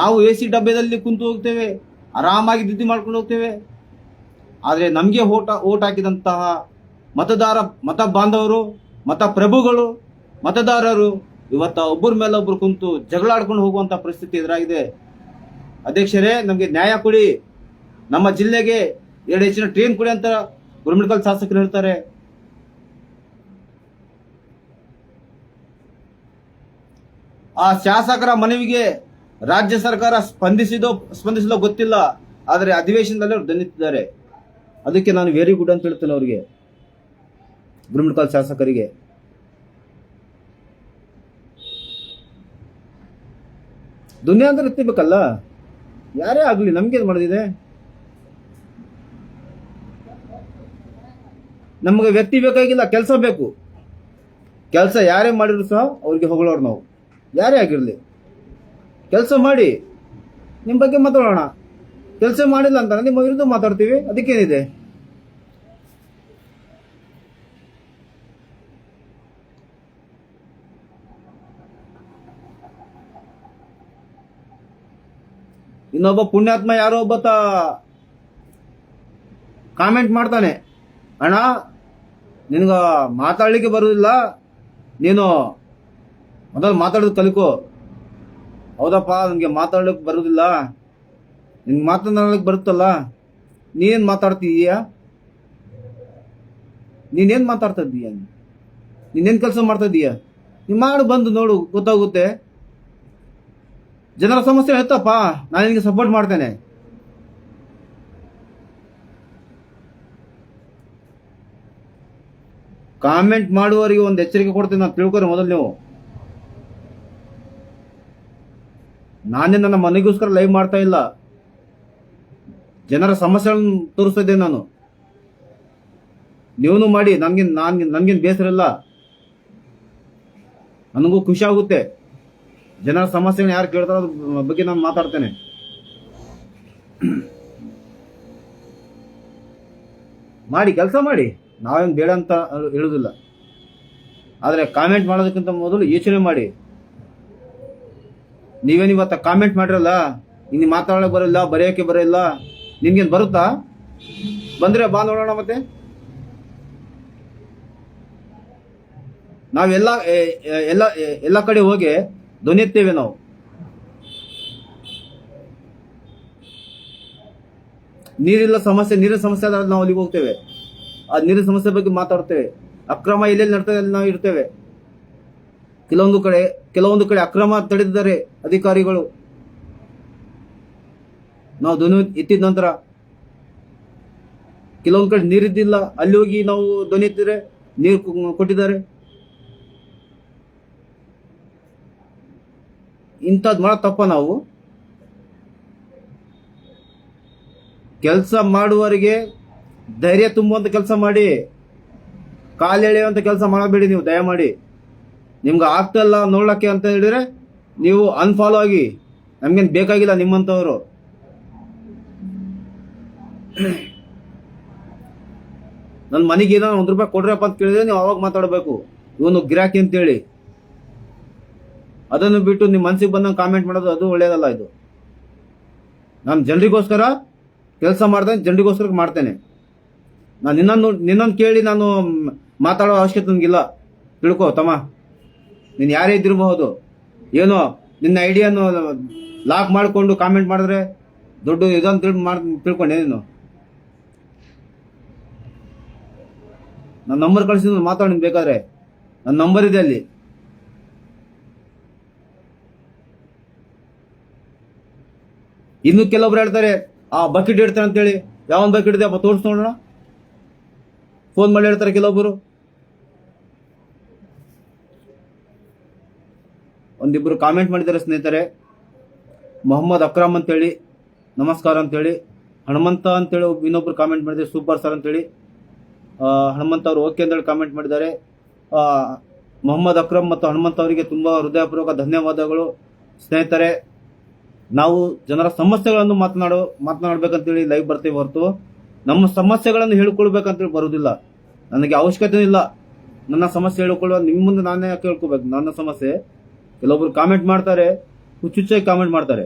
ನಾವು AC ಡಬ್ಬೆದಲ್ಲಿ ಕುಂತು ಹೋಗ್ತೇವೆ, ಆರಾಮಾಗಿ ದುಡ್ಡು ಮಾಡ್ಕೊಂಡು ಹೋಗ್ತೇವೆ. ಆದರೆ ನಮಗೆ ಓಟ್ ಹಾಕಿದಂತಹ ಮತ ಬಾಂಧವರು, ಮತ ಪ್ರಭುಗಳು, ಮತದಾರರು ಇವತ್ತು ಒಬ್ಬರ ಮೇಲೆ ಒಬ್ರು ಕುಂತು ಜಗಳಾಡ್ಕೊಂಡು ಹೋಗುವಂತ ಪರಿಸ್ಥಿತಿ ಎದುರಾಗಿದೆ. ಅಧ್ಯಕ್ಷರೇ, ನಮಗೆ ನ್ಯಾಯ ಕೊಡಿ, ನಮ್ಮ ಜಿಲ್ಲೆಗೆ 2 ಹೆಚ್ಚಿನ ಟ್ರೈನ್ ಕೊಡಿ ಅಂತ ಗುರುಮಿಠಕಲ್ ಶಾಸಕರು ಹೇಳ್ತಾರೆ. ಆ ಶಾಸಕರ ಮನವಿಗೆ ರಾಜ್ಯ ಸರ್ಕಾರ ಸ್ಪಂದಿಸಿದೋ ಗೊತ್ತಿಲ್ಲ. ಆದರೆ ಅಧಿವೇಶನದಲ್ಲಿ ಅವರು ದನಿತಿದ್ದಾರೆ. ಅದಕ್ಕೆ ನಾನು ವೆರಿ ಗುಡ್ ಅಂತ ಹೇಳ್ತೇನೆ ಅವರಿಗೆ, ಗುರುಮಿಠಕಲ್ ಶಾಸಕರಿಗೆ. ದುನಿಯಾ ಅಂದ್ರೆ ಎತ್ತಿಬೇಕಲ್ಲ, ಯಾರೇ ಆಗ್ಲಿ, ನಮ್ಗೇನ್ ಮಾಡಿದೆ? ನಮಗೆ ವ್ಯಕ್ತಿ ಬೇಕಾಗಿಲ್ಲ, ಕೆಲಸ ಬೇಕು. ಕೆಲಸ ಯಾರೇ ಮಾಡಿದ್ರು ಸಹ ಅವ್ರಿಗೆ ಹೊಗಳೋರು ನಾವು, ಯಾರೇ ಆಗಿರಲಿ. ಕೆಲಸ ಮಾಡಿ, ನಿಮ್ಮ ಬಗ್ಗೆ ಮಾತಾಡೋಣ. ಕೆಲಸ ಮಾಡಿಲ್ಲ ಅಂತ ನಿಮ್ಮ ವಿರುದ್ಧ ಮಾತಾಡ್ತೀವಿ, ಅದಕ್ಕೇನಿದೆ? ಇನ್ನೊಬ್ಬ ಪುಣ್ಯಾತ್ಮ ಯಾರೋ ಒಬ್ಬ ಕಾಮೆಂಟ್ ಮಾಡ್ತಾನೆ, ಅಣ್ಣ ನಿನ್ಗ ಮಾತಾಡ್ಲಿಕ್ಕೆ ಬರುವುದಿಲ್ಲ, ನೀನು ಮೊದಲು ಮಾತಾಡೋದು ಕಲಿಕೋ. ಹೌದಪ್ಪ, ನನಗೆ ಮಾತಾಡ್ಲಿಕ್ಕೆ ಬರುವುದಿಲ್ಲ, ನಿನ್ಗೆ ಮಾತನಾಡಲಿಕ್ಕೆ ಬರುತ್ತಲ್ಲ, ನೀನೇನು ಮಾತಾಡ್ತಿದೀಯ? ನೀನೇನು ಮಾತಾಡ್ತಾ ಇದ್ದೀಯ? ನೀನೇನು ಕೆಲಸ ಮಾಡ್ತಾ ಇದ್ದೀಯ? ನೀನು ಮಾಡು, ಬಂದು ನೋಡು, ಗೊತ್ತಾಗುತ್ತೆ. ಜನರ ಸಮಸ್ಯೆ ಹೇಳ್ತಪ್ಪ, ನಾನು ನಿನಗೆ ಸಪೋರ್ಟ್ ಮಾಡ್ತೇನೆ. ಕಾಮೆಂಟ್ ಮಾಡುವವರಿಗೆ ಒಂದು ಎಚ್ಚರಿಕೆ ಕೊಡ್ತೀನಿ, ನಾನು ತಿಳ್ಕೊರಿ ಮೊದಲು ನೀವು. ನಾನೇ ನನ್ನ ಮನೆಗೋಸ್ಕರ ಲೈವ್ ಮಾಡ್ತಾ ಇಲ್ಲ, ಜನರ ಸಮಸ್ಯೆಗಳನ್ನು ತೋರಿಸ್ತಾ ಇದ್ದೇನೆ ನಾನು. ನೀವೂ ಮಾಡಿ, ನನ್ಗೇನು ಬೇಸರ ಇಲ್ಲ, ನನಗೂ ಖುಷಿ ಆಗುತ್ತೆ. ಜನರ ಸಮಸ್ಯೆಗಳನ್ನ ಯಾರು ಕೇಳ್ತಾರೋ ಅದ್ರ ಬಗ್ಗೆ ನಾನು ಮಾತಾಡ್ತೇನೆ. ಮಾಡಿ, ಕೆಲಸ ಮಾಡಿ, ನಾವೇನು ಬೇಡ ಅಂತ ಹೇಳುದಿಲ್ಲ. ಆದರೆ ಕಾಮೆಂಟ್ ಮಾಡೋದಕ್ಕಿಂತ ಮೊದಲು ಯೋಚನೆ ಮಾಡಿ. ನೀವೇನಿವತ್ತ ಕಾಮೆಂಟ್ ಮಾಡಿರಲ್ಲ, ಇನ್ನು ಮಾತಾಡೋಕೆ ಬರೋಲ್ಲ, ಬರೆಯೋಕೆ ಬರೋಲ್ಲ, ನಿನ್ಗೇನು ಬರುತ್ತಾ? ಬಂದ್ರೆ ಬಾ ನೋಡೋಣ. ಮತ್ತೆ ನಾವೆಲ್ಲ ಎಲ್ಲ ಕಡೆ ಹೋಗಿ ಧ್ವನಿ ಎತ್ತೇವೆ ನಾವು. ನೀರಿನ ಸಮಸ್ಯೆ ಆದ್ರೆ ನಾವು ಅಲ್ಲಿಗೆ ಹೋಗ್ತೇವೆ, ಆ ನೀರಿನ ಸಮಸ್ಯೆ ಬಗ್ಗೆ ಮಾತಾಡ್ತೇವೆ. ಅಕ್ರಮ ಎಲ್ಲೆಲ್ಲಿ ನಡ್ತದೆ ಅಲ್ಲಿ ನಾವು ಇರ್ತೇವೆ. ಕೆಲವೊಂದು ಕಡೆ ಅಕ್ರಮ ತಡೆದಿದ್ದಾರೆ ಅಧಿಕಾರಿಗಳು, ನಾವು ಧ್ವನಿ ಎತ್ತಿದ ನಂತರ. ಕೆಲವೊಂದು ಕಡೆ ನೀರಿದ್ದಿಲ್ಲ, ಅಲ್ಲಿ ಹೋಗಿ ನಾವು ಧ್ವನಿ ಎತ್ತಿದ್ರೆ ನೀರು ಕೊಟ್ಟಿದ್ದಾರೆ. ಇಂಥದ್ದು ಮಾಡೋ ತಪ್ಪ ನಾವು? ಕೆಲಸ ಮಾಡುವವರಿಗೆ ಧೈರ್ಯ ತುಂಬುವಂತ ಕೆಲಸ ಮಾಡಿ, ಕಾಲೆಳೆಯುವಂತ ಕೆಲಸ ಮಾಡಬೇಡಿ ನೀವು ದಯಮಾಡಿ. ನಿಮ್ಗೆ ಆಗ್ತಲ್ಲ ನೋಡ್ಲಕ್ಕೆ ಅಂತ ಹೇಳಿದ್ರೆ ನೀವು ಅನ್ಫಾಲೋ ಆಗಿ, ನಮ್ಗೇನು ಬೇಕಾಗಿಲ್ಲ ನಿಮ್ಮಂಥವ್ರು. ನನ್ನ ಮನೆಗೆ ಏನೋ ₹1 ಕೊಡ್ರಪ್ಪ ಅಂತ ಕೇಳಿದ್ರೆ ನೀವು ಅವಾಗ ಮಾತಾಡಬೇಕು, ಇವನು ಗಿರಾಕಿ ಅಂತೇಳಿ. ಅದನ್ನು ಬಿಟ್ಟು ನಿಮ್ಮ ಮನಸ್ಸಿಗೆ ಬಂದಂಗೆ ಕಾಮೆಂಟ್ ಮಾಡೋದು ಅದು ಒಳ್ಳೇದಲ್ಲ. ಇದು ನಾನು ಜನರಿಗೋಸ್ಕರ ಕೆಲಸ ಮಾಡ್ತೇನೆ, ಜನರಿಗೋಸ್ಕರ ಮಾಡ್ತೇನೆ. ನಾನು ನಿನ್ನನ್ನು ಕೇಳಿ ನಾನು ಮಾತಾಡೋ ಅವಶ್ಯಕತೆ ನನಗಿಲ್ಲ. ತಿಳ್ಕೊ ತಮ್ಮ, ನೀನು ಯಾರೇ ಇದ್ದಿರಬಹುದು. ಏನೋ ನಿನ್ನ ಐಡಿಯಾನು ಲಾಕ್ ಮಾಡಿಕೊಂಡು ಕಾಮೆಂಟ್ ಮಾಡಿದ್ರೆ ದೊಡ್ಡ ಇದನ್ನು ತಿಳ್ಕೊಂಡೆ ನೀನು. ನನ್ನ ನಂಬರ್ ಕಳಿಸಿ ಮಾತಾಡಿ ಬೇಕಾದ್ರೆ, ನನ್ನ ನಂಬರ್ ಇದೆ ಅಲ್ಲಿ. ಇನ್ನು ಕೆಲವೊಬ್ರು ಹೇಳ್ತಾರೆ ಆ ಬಕೆಟ್ ಇಡ್ತಾರೆ ಅಂತೇಳಿ. ಯಾವನ್ ಬಕೆಟ್ ಇದೆ ಅಪ್ಪ ತೋರಿಸ್ ನೋಡೋಣ. ಫೋನ್ ಮಾಡಿ ಹೇಳ್ತಾರೆ ಕೆಲವೊಬ್ಬರು. ಒಂದಿಬ್ರು ಕಾಮೆಂಟ್ ಮಾಡಿದ್ದಾರೆ ಸ್ನೇಹಿತರೆ, ಮೊಹಮ್ಮದ್ ಅಕ್ರಮ್ ಅಂತೇಳಿ, ನಮಸ್ಕಾರ ಅಂತೇಳಿ. ಹನುಮಂತ ಅಂತೇಳಿ ಇನ್ನೊಬ್ರು ಕಾಮೆಂಟ್ ಮಾಡಿದ್ದಾರೆ, ಸೂಪರ್ ಸರ್ ಅಂತೇಳಿ. ಹನುಮಂತ ಅವರು ಓಕೆ ಅಂತೇಳಿ ಕಾಮೆಂಟ್ ಮಾಡಿದ್ದಾರೆ. ಮೊಹಮ್ಮದ್ ಅಕ್ರಮ್ ಮತ್ತು ಹನುಮಂತ ಅವರಿಗೆ ತುಂಬ ಹೃದಯಪೂರ್ವಕ ಧನ್ಯವಾದಗಳು. ಸ್ನೇಹಿತರೆ, ನಾವು ಜನರ ಸಮಸ್ಯೆಗಳನ್ನು ಮಾತನಾಡಬೇಕಂತೇಳಿ ಲೈವ್ ಬರ್ತೇವೆ ಹೊರತು ನಮ್ಮ ಸಮಸ್ಯೆಗಳನ್ನು ಹೇಳ್ಕೊಳ್ಬೇಕಂತೇಳಿ ಬರುವುದಿಲ್ಲ. ನನಗೆ ಅವಶ್ಯಕತೆ ಇಲ್ಲ ನನ್ನ ಸಮಸ್ಯೆ ಹೇಳ್ಕೊಳ್ಳುವ. ನಿಮ್ಮ ಮುಂದೆ ನಾನೇ ಕೇಳ್ಕೋಬೇಕು ನನ್ನ ಸಮಸ್ಯೆ. ಕೆಲವೊಬ್ರು ಕಾಮೆಂಟ್ ಮಾಡ್ತಾರೆ, ಹುಚ್ಚುಚ್ಚಾಗಿ ಕಾಮೆಂಟ್ ಮಾಡ್ತಾರೆ.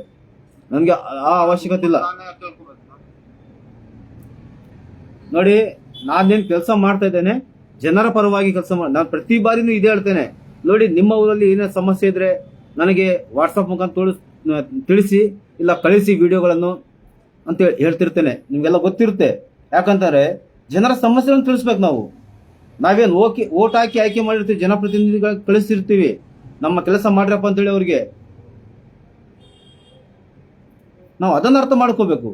ನನಗೆ ಆ ಅವಶ್ಯಕತೆ ಇಲ್ಲ. ನೋಡಿ, ನಾನೇನ್ ಕೆಲಸ ಮಾಡ್ತಾ ಇದ್ದೇನೆ, ಜನರ ಪರವಾಗಿ ಕೆಲಸ ಮಾಡಿ. ನಾನು ಪ್ರತಿ ಬಾರಿನೂ ಇದೇ ಹೇಳ್ತೇನೆ. ನೋಡಿ, ನಿಮ್ಮ ಊರಲ್ಲಿ ಏನೇ ಸಮಸ್ಯೆ ಇದ್ರೆ ನನಗೆ ವಾಟ್ಸಪ್ ಮುಖಾಂತರ ತಿಳಿಸಿ, ಇಲ್ಲ ಕಳಿಸಿ ವಿಡಿಯೋಗಳನ್ನು ಅಂತ ಹೇಳ್ತಿರ್ತೇನೆ. ನಿಮ್ಗೆಲ್ಲ ಗೊತ್ತಿರುತ್ತೆ. ಯಾಕಂತಾರೆ ಜನರ ಸಮಸ್ಯೆಗಳನ್ನು ತಿಳಿಸ್ಬೇಕು. ನಾವೇನು ಓಟ್ ಹಾಕಿ ಆಯ್ಕೆ ಮಾಡಿರ್ತೀವಿ, ಜನಪ್ರತಿನಿಧಿಗಳು ಕಳಿಸಿರ್ತೀವಿ, ನಮ್ಮ ಕೆಲಸ ಮಾಡ್ರಪ್ಪ ಅಂತೇಳಿ ಅವ್ರಿಗೆ. ನಾವು ಅದನ್ನ ಅರ್ಥ ಮಾಡ್ಕೋಬೇಕು.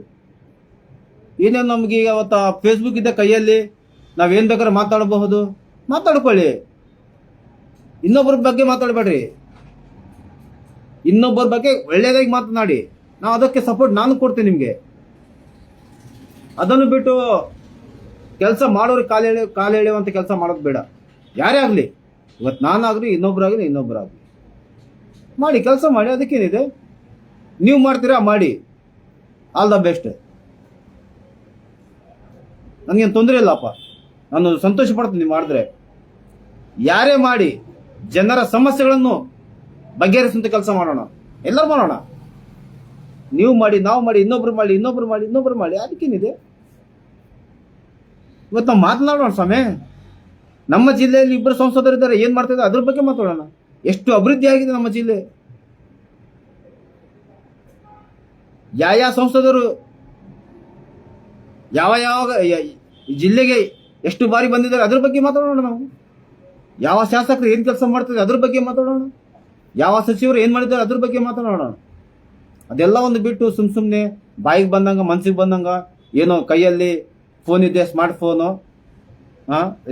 ಏನೇನು ನಮ್ಗೆ ಈಗ ಅವತ್ತ ಫೇಸ್ಬುಕ್ ಇದೆ ಕೈಯಲ್ಲಿ, ನಾವೇನ್ ಬೇಕಾದ್ರೆ ಮಾತಾಡಬಹುದು, ಮಾತಾಡ್ಕೊಳ್ಳಿ. ಇನ್ನೊಬ್ಬರ ಬಗ್ಗೆ ಮಾತಾಡಬೇಡ್ರಿ. ಇನ್ನೊಬ್ಬರ ಬಗ್ಗೆ ಒಳ್ಳೆಯದಾಗಿ ಮಾತನಾಡಿ. ನಾವು ಅದಕ್ಕೆ ಸಪೋರ್ಟ್ ನಾನು ಕೊಡ್ತೀನಿ ನಿಮ್ಗೆ. ಅದನ್ನು ಬಿಟ್ಟು ಕೆಲಸ ಮಾಡೋರಿಗೆ ಕಾಲು ಎಳೆಯುವಂತ ಕೆಲಸ ಮಾಡೋದು ಬೇಡ. ಯಾರೇ ಆಗ್ಲಿ, ಇವತ್ತು ನಾನಾಗ್ಲಿ, ಇನ್ನೊಬ್ಬರಾಗ್ಲಿ ಮಾಡಿ ಕೆಲಸ ಮಾಡಿ. ಅದಕ್ಕೇನಿದೆ, ನೀವು ಮಾಡ್ತೀರಾ ಮಾಡಿ. All the best. ನನಗೇನು ತೊಂದರೆ ಇಲ್ಲಪ್ಪ, ನಾನು ಸಂತೋಷ ಪಡ್ತೀನಿ ನೀವು ಮಾಡಿದ್ರೆ. ಯಾರೇ ಮಾಡಿ ಜನರ ಸಮಸ್ಯೆಗಳನ್ನು ಬಗೆಹರಿಸುವಂತ ಕೆಲಸ ಮಾಡೋಣ, ಎಲ್ಲರೂ ಮಾಡೋಣ. ನೀವು ಮಾಡಿ, ನಾವು ಮಾಡಿ, ಇನ್ನೊಬ್ರು ಮಾಡಿ. ಅದಕ್ಕೇನಿದೆ, ಇವತ್ತು ನಾವು ಮಾತನಾಡೋಣ ಸ್ವಾಮಿ. ನಮ್ಮ ಜಿಲ್ಲೆಯಲ್ಲಿ 2 ಸಂಸದರಿದ್ದಾರೆ, ಏನ್ ಮಾಡ್ತಿದ್ದಾರೆ ಅದ್ರ ಬಗ್ಗೆ ಮಾತಾಡೋಣ. ಎಷ್ಟು ಅಭಿವೃದ್ಧಿ ಆಗಿದೆ ನಮ್ಮ ಜಿಲ್ಲೆ, ಯಾವ ಸಂಸದರು ಯಾವ ಜಿಲ್ಲೆಗೆ ಎಷ್ಟು ಬಾರಿ ಬಂದಿದ್ದಾರೆ ಅದ್ರ ಬಗ್ಗೆ ಮಾತಾಡೋಣ. ನಾವು ಯಾವ ಶಾಸಕರು ಏನ್ ಕೆಲಸ ಮಾಡ್ತಿದ್ದಾರೆ ಅದ್ರ ಬಗ್ಗೆ ಮಾತಾಡೋಣ. ಯಾವ ಸಚಿವರು ಏನ್ ಮಾಡಿದ್ದಾರೆ ಅದ್ರ ಬಗ್ಗೆ ಮಾತಾಡೋಣ. ಅದೆಲ್ಲ ಒಂದು ಬಿಟ್ಟು ಸುಮ್ನೆ ಬಾಯಿಗೆ ಬಂದಂಗ, ಮನ್ಸಿಗೆ ಬಂದಂಗ, ಏನೋ ಕೈಯಲ್ಲಿ ಫೋನ್ ಇದೆ, ಸ್ಮಾರ್ಟ್ ಫೋನು,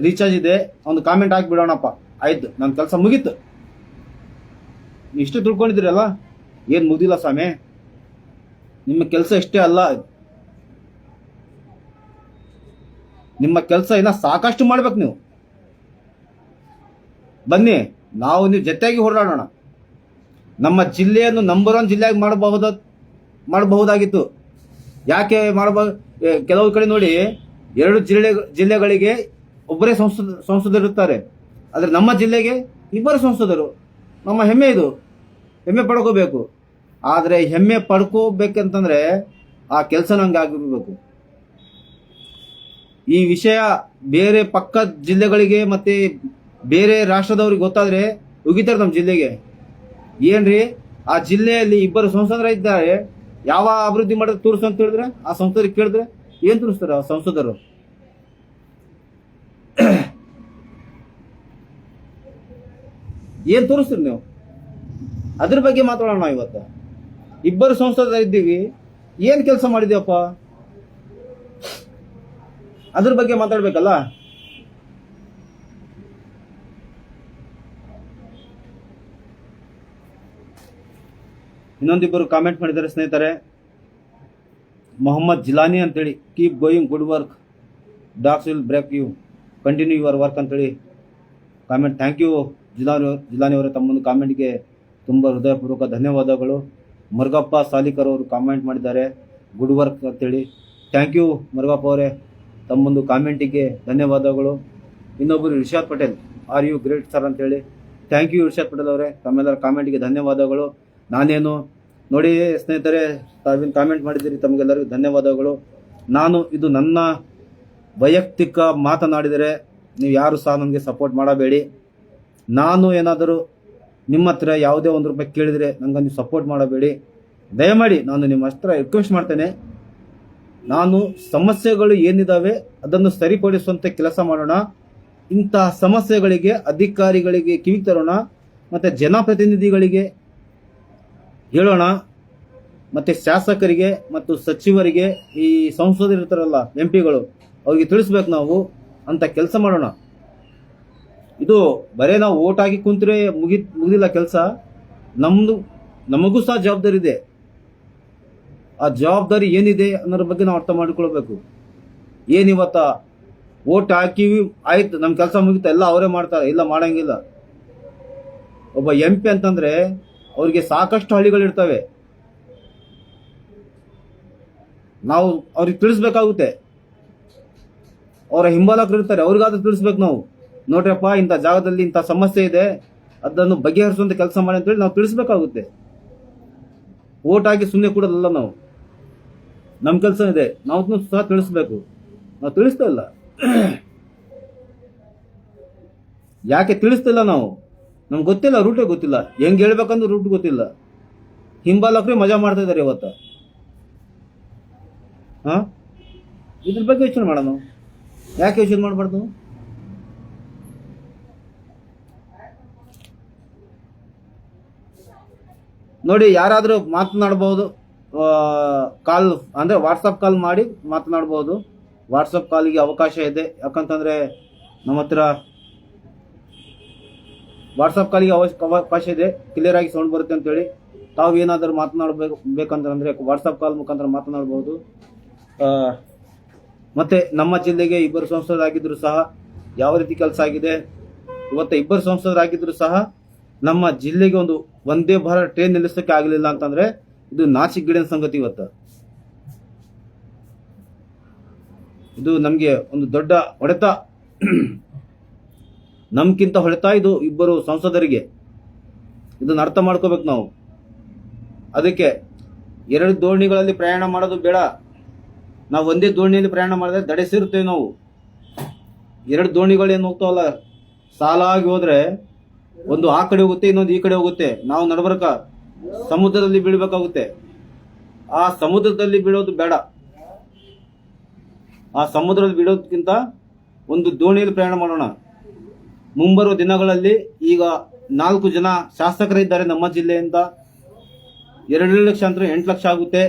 ರೀಚಾರ್ಜ್ ಇದೆ, ಒಂದು ಕಾಮೆಂಟ್ ಹಾಕಿಬಿಡೋಣಪ್ಪ, ಆಯ್ತು, ನನ್ನ ಕೆಲಸ ಮುಗೀತು. ಇಷ್ಟು ತಿಳ್ಕೊಂಡಿದ್ದೀರಲ್ಲ, ಏನ್ ಮುಗಿದಿಲ್ಲ ಸ್ವಾಮಿ. ನಿಮ್ಮ ಕೆಲಸ ಇಷ್ಟೇ ಅಲ್ಲ, ನಿಮ್ಮ ಕೆಲಸ ಇನ್ನ ಸಾಕಷ್ಟು ಮಾಡ್ಬೇಕು ನೀವು. ಬನ್ನಿ, ನೀವು ಜೊತೆಯಾಗಿ ಹೋರಾಡೋಣ. ನಮ್ಮ ಜಿಲ್ಲೆಯನ್ನು ನಂಬರ್ 1 ಜಿಲ್ಲೆಯಾಗಿ ಮಾಡಬಹುದಾಗಿತ್ತು. ಯಾಕೆ ಮಾಡಬಹುದು? ಕೆಲವು ಕಡೆ ನೋಡಿ, 2 ಜಿಲ್ಲೆಗಳಿಗೆ ಒಬ್ಬರೇ ಸಂಸದರು ಇರ್ತಾರೆ. ಆದ್ರೆ ನಮ್ಮ ಜಿಲ್ಲೆಗೆ 2 ಸಂಸದರು. ನಮ್ಮ ಹೆಮ್ಮೆ ಇದು, ಹೆಮ್ಮೆ ಪಡ್ಕೋಬೇಕು. ಆದ್ರೆ ಹೆಮ್ಮೆ ಪಡ್ಕೋಬೇಕಂತಂದ್ರೆ ಆ ಕೆಲಸ ನಂಗೆ ಆಗಿರ್ಬೇಕು. ಈ ವಿಷಯ ಬೇರೆ ಪಕ್ಕದ ಜಿಲ್ಲೆಗಳಿಗೆ ಮತ್ತೆ ಬೇರೆ ರಾಷ್ಟ್ರದವ್ರಿಗೆ ಗೊತ್ತಾದ್ರೆ ಉಗಿತಾರೆ ನಮ್ಮ ಜಿಲ್ಲೆಗೆ. ಏನ್ರಿ, ಆ ಜಿಲ್ಲೆಯಲ್ಲಿ 2 ಸಂಸದರ ಇದ್ದಾರೆ, ಯಾವ ಅಭಿವೃದ್ಧಿ ಮಾಡಿದ್ರೆ ತೋರಿಸು ಅಂತ ಹೇಳಿದ್ರೆ ಆ ಸಂಸದರಿಗೆ ಕೇಳಿದ್ರೆ ಏನ್ ತೋರಿಸ್ತಾರೆ ಆ ಸಂಸದರು? ಏನ್ ತೋರಿಸ್ತೀರಿ ನೀವು? ಅದ್ರ ಬಗ್ಗೆ ಮಾತಾಡೋಣ. ಇವತ್ತು 2 ಸಂಸದರ ಇದ್ದೀವಿ, ಏನ್ ಕೆಲಸ ಮಾಡಿದ್ಯಪ್ಪ ಅದ್ರ ಬಗ್ಗೆ ಮಾತಾಡ್ಬೇಕಲ್ಲ. ಇನ್ನೊಂದಿಬ್ಬರು ಕಾಮೆಂಟ್ ಮಾಡಿದ್ದಾರೆ ಸ್ನೇಹಿತರೆ. ಮೊಹಮ್ಮದ್ ಜಿಲಾನಿ ಅಂತೇಳಿ, keep going, good work, dogs will break you, continue your work ಅಂತೇಳಿ ಕಾಮೆಂಟ್. ಥ್ಯಾಂಕ್ ಯು ಜಿಲಾನಿ ಅವರೇ, ತಮ್ಮೊಂದು ಕಾಮೆಂಟ್ಗೆ ತುಂಬ ಹೃದಯಪೂರ್ವಕ ಧನ್ಯವಾದಗಳು. ಮುರುಗಪ್ಪ ಸಾಲಿಕರ್ ಅವರು ಕಾಮೆಂಟ್ ಮಾಡಿದ್ದಾರೆ, ಗುಡ್ ವರ್ಕ್ ಅಂತೇಳಿ. ಥ್ಯಾಂಕ್ ಯು ಮುರುಗಪ್ಪ ಅವರೇ, ತಮ್ಮೊಂದು ಕಾಮೆಂಟಿಗೆ ಧನ್ಯವಾದಗಳು. ಇನ್ನೊಬ್ಬರು Irshad Patel, are you great sir ಅಂತೇಳಿ. ಥ್ಯಾಂಕ್ ಯು ಇರ್ಷಾದ್ ಪಟೇಲ್ ಅವರೇ, ತಮ್ಮೆಲ್ಲರ ಕಾಮೆಂಟಿಗೆ ಧನ್ಯವಾದಗಳು. ನಾನೇನು ನೋಡಿ ಸ್ನೇಹಿತರೆ, ತಾವೇನು ಕಾಮೆಂಟ್ ಮಾಡಿದ್ದೀರಿ, ತಮಗೆಲ್ಲರಿಗೂ ಧನ್ಯವಾದಗಳು. ಇದು ನನ್ನ ವೈಯಕ್ತಿಕ ಮಾತನಾಡಿದರೆ ನೀವು ಯಾರು ಸಹ ನನಗೆ ಸಪೋರ್ಟ್ ಮಾಡಬೇಡಿ. ನಾನು ಏನಾದರೂ ನಿಮ್ಮ ಹತ್ರ ಯಾವುದೇ ₹1 ಕೇಳಿದರೆ ನಂಗೆ ನೀವು ಸಪೋರ್ಟ್ ಮಾಡಬೇಡಿ ದಯಮಾಡಿ. ನಾನು ನಿಮ್ಮ ಹತ್ರ ರಿಕ್ವೆಸ್ಟ್ ಮಾಡ್ತೇನೆ. ನಾನು ಸಮಸ್ಯೆಗಳು ಏನಿದಾವೆ ಅದನ್ನು ಸರಿಪಡಿಸುವಂತೆ ಕೆಲಸ ಮಾಡೋಣ. ಇಂತಹ ಸಮಸ್ಯೆಗಳಿಗೆ ಅಧಿಕಾರಿಗಳಿಗೆ ಕಿವಿ ತರೋಣ, ಮತ್ತೆ ಜನಪ್ರತಿನಿಧಿಗಳಿಗೆ ಹೇಳೋಣ, ಮತ್ತೆ ಶಾಸಕರಿಗೆ ಮತ್ತು ಸಚಿವರಿಗೆ, ಈ ಸಂಸದರಿರ್ತಾರಲ್ಲ ಎಂಪಿಗಳು, ಅವ್ರಿಗೆ ತಿಳಿಸ್ಬೇಕು ನಾವು ಅಂತ ಕೆಲಸ ಮಾಡೋಣ. ಇದು ಬರೇ ನಾವು ಓಟ್ ಹಾಕಿ ಕುಂತ್ರೆ ಮುಗಿದಿಲ್ಲ ಕೆಲಸ. ನಮಗೂ ಸಹ ಜವಾಬ್ದಾರಿ ಇದೆ. ಆ ಜವಾಬ್ದಾರಿ ಏನಿದೆ ಅನ್ನೋದ್ರ ಬಗ್ಗೆ ನಾವು ಅರ್ಥ ಮಾಡಿಕೊಳ್ಬೇಕು. ಏನಿವತ್ತ ಓಟ್ ಹಾಕಿವಿ ಆಯ್ತು, ನಮ್ಮ ಕೆಲಸ ಮುಗಿತ, ಎಲ್ಲ ಅವರೇ ಮಾಡ್ತಾರೆ, ಇಲ್ಲ ಮಾಡಂಗಿಲ್ಲ. ಒಬ್ಬ MP ಅಂತಂದ್ರೆ ಅವ್ರಿಗೆ ಸಾಕಷ್ಟು ಹಳ್ಳಿಗಳಿರ್ತವೆ. ನಾವು ಅವ್ರಿಗೆ ತಿಳಿಸ್ಬೇಕಾಗುತ್ತೆ. ಅವರ ಹಿಂಬಾಲಕರು ಇರ್ತಾರೆ, ಅವ್ರಿಗಾದ್ರೂ ತಿಳಿಸ್ಬೇಕು ನಾವು. ನೋಡ್ರಪ್ಪ, ಇಂಥ ಜಾಗದಲ್ಲಿ ಇಂಥ ಸಮಸ್ಯೆ ಇದೆ, ಅದನ್ನು ಬಗೆಹರಿಸುವಂತ ಕೆಲಸ ಮಾಡಿ ಅಂತೇಳಿ ನಾವು ತಿಳಿಸ್ಬೇಕಾಗುತ್ತೆ. ಓಟ್ ಹಾಕಿ ಸುಮ್ಮನೆ ಕೊಡೋದಲ್ಲ ನಾವು. ನಮ್ಮ ಕೆಲಸ ಇದೆ, ನಾವು ಸಹ ತಿಳಿಸ್ಬೇಕು. ನಾವು ತಿಳಿಸ್ತಾ ಇಲ್ಲ. ಯಾಕೆ ತಿಳಿಸ್ತಿಲ್ಲ ನಾವು? ನಮ್ಗೆ ಗೊತ್ತಿಲ್ಲ, ರೂಟೇ ಗೊತ್ತಿಲ್ಲ, ಹೆಂಗ್ ಹೇಳ್ಬೇಕಂದ್ರೆ ರೂಟ್ ಗೊತ್ತಿಲ್ಲ. ಹಿಂಬಾಲಕರೇ ಮಜಾ ಮಾಡ್ತಾ ಇದಾರೆ ಇವತ್ತು. ಹಾ, ಇದ್ರ ಬಗ್ಗೆ ಯೋಚನೆ ಮಾಡೋಣ. ಯಾಕೆ ಯೋಚನೆ ಮಾಡಬಾರ್ದು? ನೋಡಿ, ಯಾರಾದರೂ ಮಾತನಾಡಬಹುದು. ಕಾಲ್ ಅಂದ್ರೆ ವಾಟ್ಸಪ್ ಕಾಲ್ ಮಾಡಿ ಮಾತನಾಡಬಹುದು. ವಾಟ್ಸಪ್ ಕಾಲಿಗೆ ಅವಕಾಶ ಇದೆ. ಯಾಕಂತಂದ್ರೆ ನಮ್ಮ ಹತ್ರ ವಾಟ್ಸಪ್ ಕಾಲಿಗೆ ಅವಕಾಶ ಇದೆ, ಕ್ಲಿಯರ್ ಆಗಿ ಸೌಂಡ್ ಬರುತ್ತೆ ಅಂತೇಳಿ. ತಾವು ಏನಾದರೂ ಬೇಕಂತಂದ್ರೆ ವಾಟ್ಸಪ್ ಕಾಲ್ ಮುಖಾಂತರ ಮಾತನಾಡಬಹುದು. ಮತ್ತೆ ನಮ್ಮ ಜಿಲ್ಲೆಗೆ ಇಬ್ಬರು ಸಂಸದರಾಗಿದ್ರು ಸಹ ಯಾವ ರೀತಿ ಕೆಲಸ ಆಗಿದೆ. ಇವತ್ತು ಇಬ್ಬರು ಸಂಸದರಾಗಿದ್ರು ಸಹ ನಮ್ಮ ಜಿಲ್ಲೆಗೆ ಒಂದೇ ಭಾರತ್ ಟ್ರೈನ್ ನಿಲ್ಲಿಸಕ್ಕೆ ಆಗಲಿಲ್ಲ ಅಂತಂದ್ರೆ ಇದು ನಾಚಿಕೆಗೇಡಿನ ಸಂಗತಿ. ಇವತ್ತು ಇದು ನಮ್ಗೆ ಒಂದು ದೊಡ್ಡ ಹೊಡೆತ. ನಮ್ಗಿಂತ ಹೊಡೆತ ಇದು ಇಬ್ಬರು ಸಂಸದರಿಗೆ. ಇದನ್ನ ಅರ್ಥ ಮಾಡ್ಕೋಬೇಕು ನಾವು. ಅದಕ್ಕೆ ಎರಡು ದೋಣಿಗಳಲ್ಲಿ ಪ್ರಯಾಣ ಮಾಡೋದು ಬೇಡ. ನಾವು ಒಂದೇ ದೋಣಿಯಲ್ಲಿ ಪ್ರಯಾಣ ಮಾಡಿದ್ರೆ ದಡೆ ಸೇರುತ್ತೇವೆ ನಾವು. ಎರಡು ದೋಣಿಗಳು ಏನು ಹೋಗ್ತಾವಲ್ಲ, ಸಾಲಾಗಿ ಹೋದ್ರೆ ಒಂದು ಆ ಕಡೆ ಹೋಗುತ್ತೆ, ಇನ್ನೊಂದು ಈ ಕಡೆ ಹೋಗುತ್ತೆ. ನಾವು ನಡಬರ್ಕ ಸಮುದ್ರದಲ್ಲಿ ಬೀಳ್ಬೇಕಾಗುತ್ತೆ. ಆ ಸಮುದ್ರದಲ್ಲಿ ಬೀಳೋದು ಬೇಡ. ಆ ಸಮುದ್ರದಲ್ಲಿ ಬೀಳೋದಕ್ಕಿಂತ ಒಂದು ದೋಣಿಯಲ್ಲಿ ಪ್ರಯಾಣ ಮಾಡೋಣ. ಮುಂಬರುವ ದಿನಗಳಲ್ಲಿ ಈಗ 4 ಜನ ಶಾಸಕರಿದ್ದಾರೆ ನಮ್ಮ ಜಿಲ್ಲೆಯಿಂದ. 2 ಲಕ್ಷ ಅಂದ್ರೆ 8 ಲಕ್ಷ ಆಗುತ್ತೆ.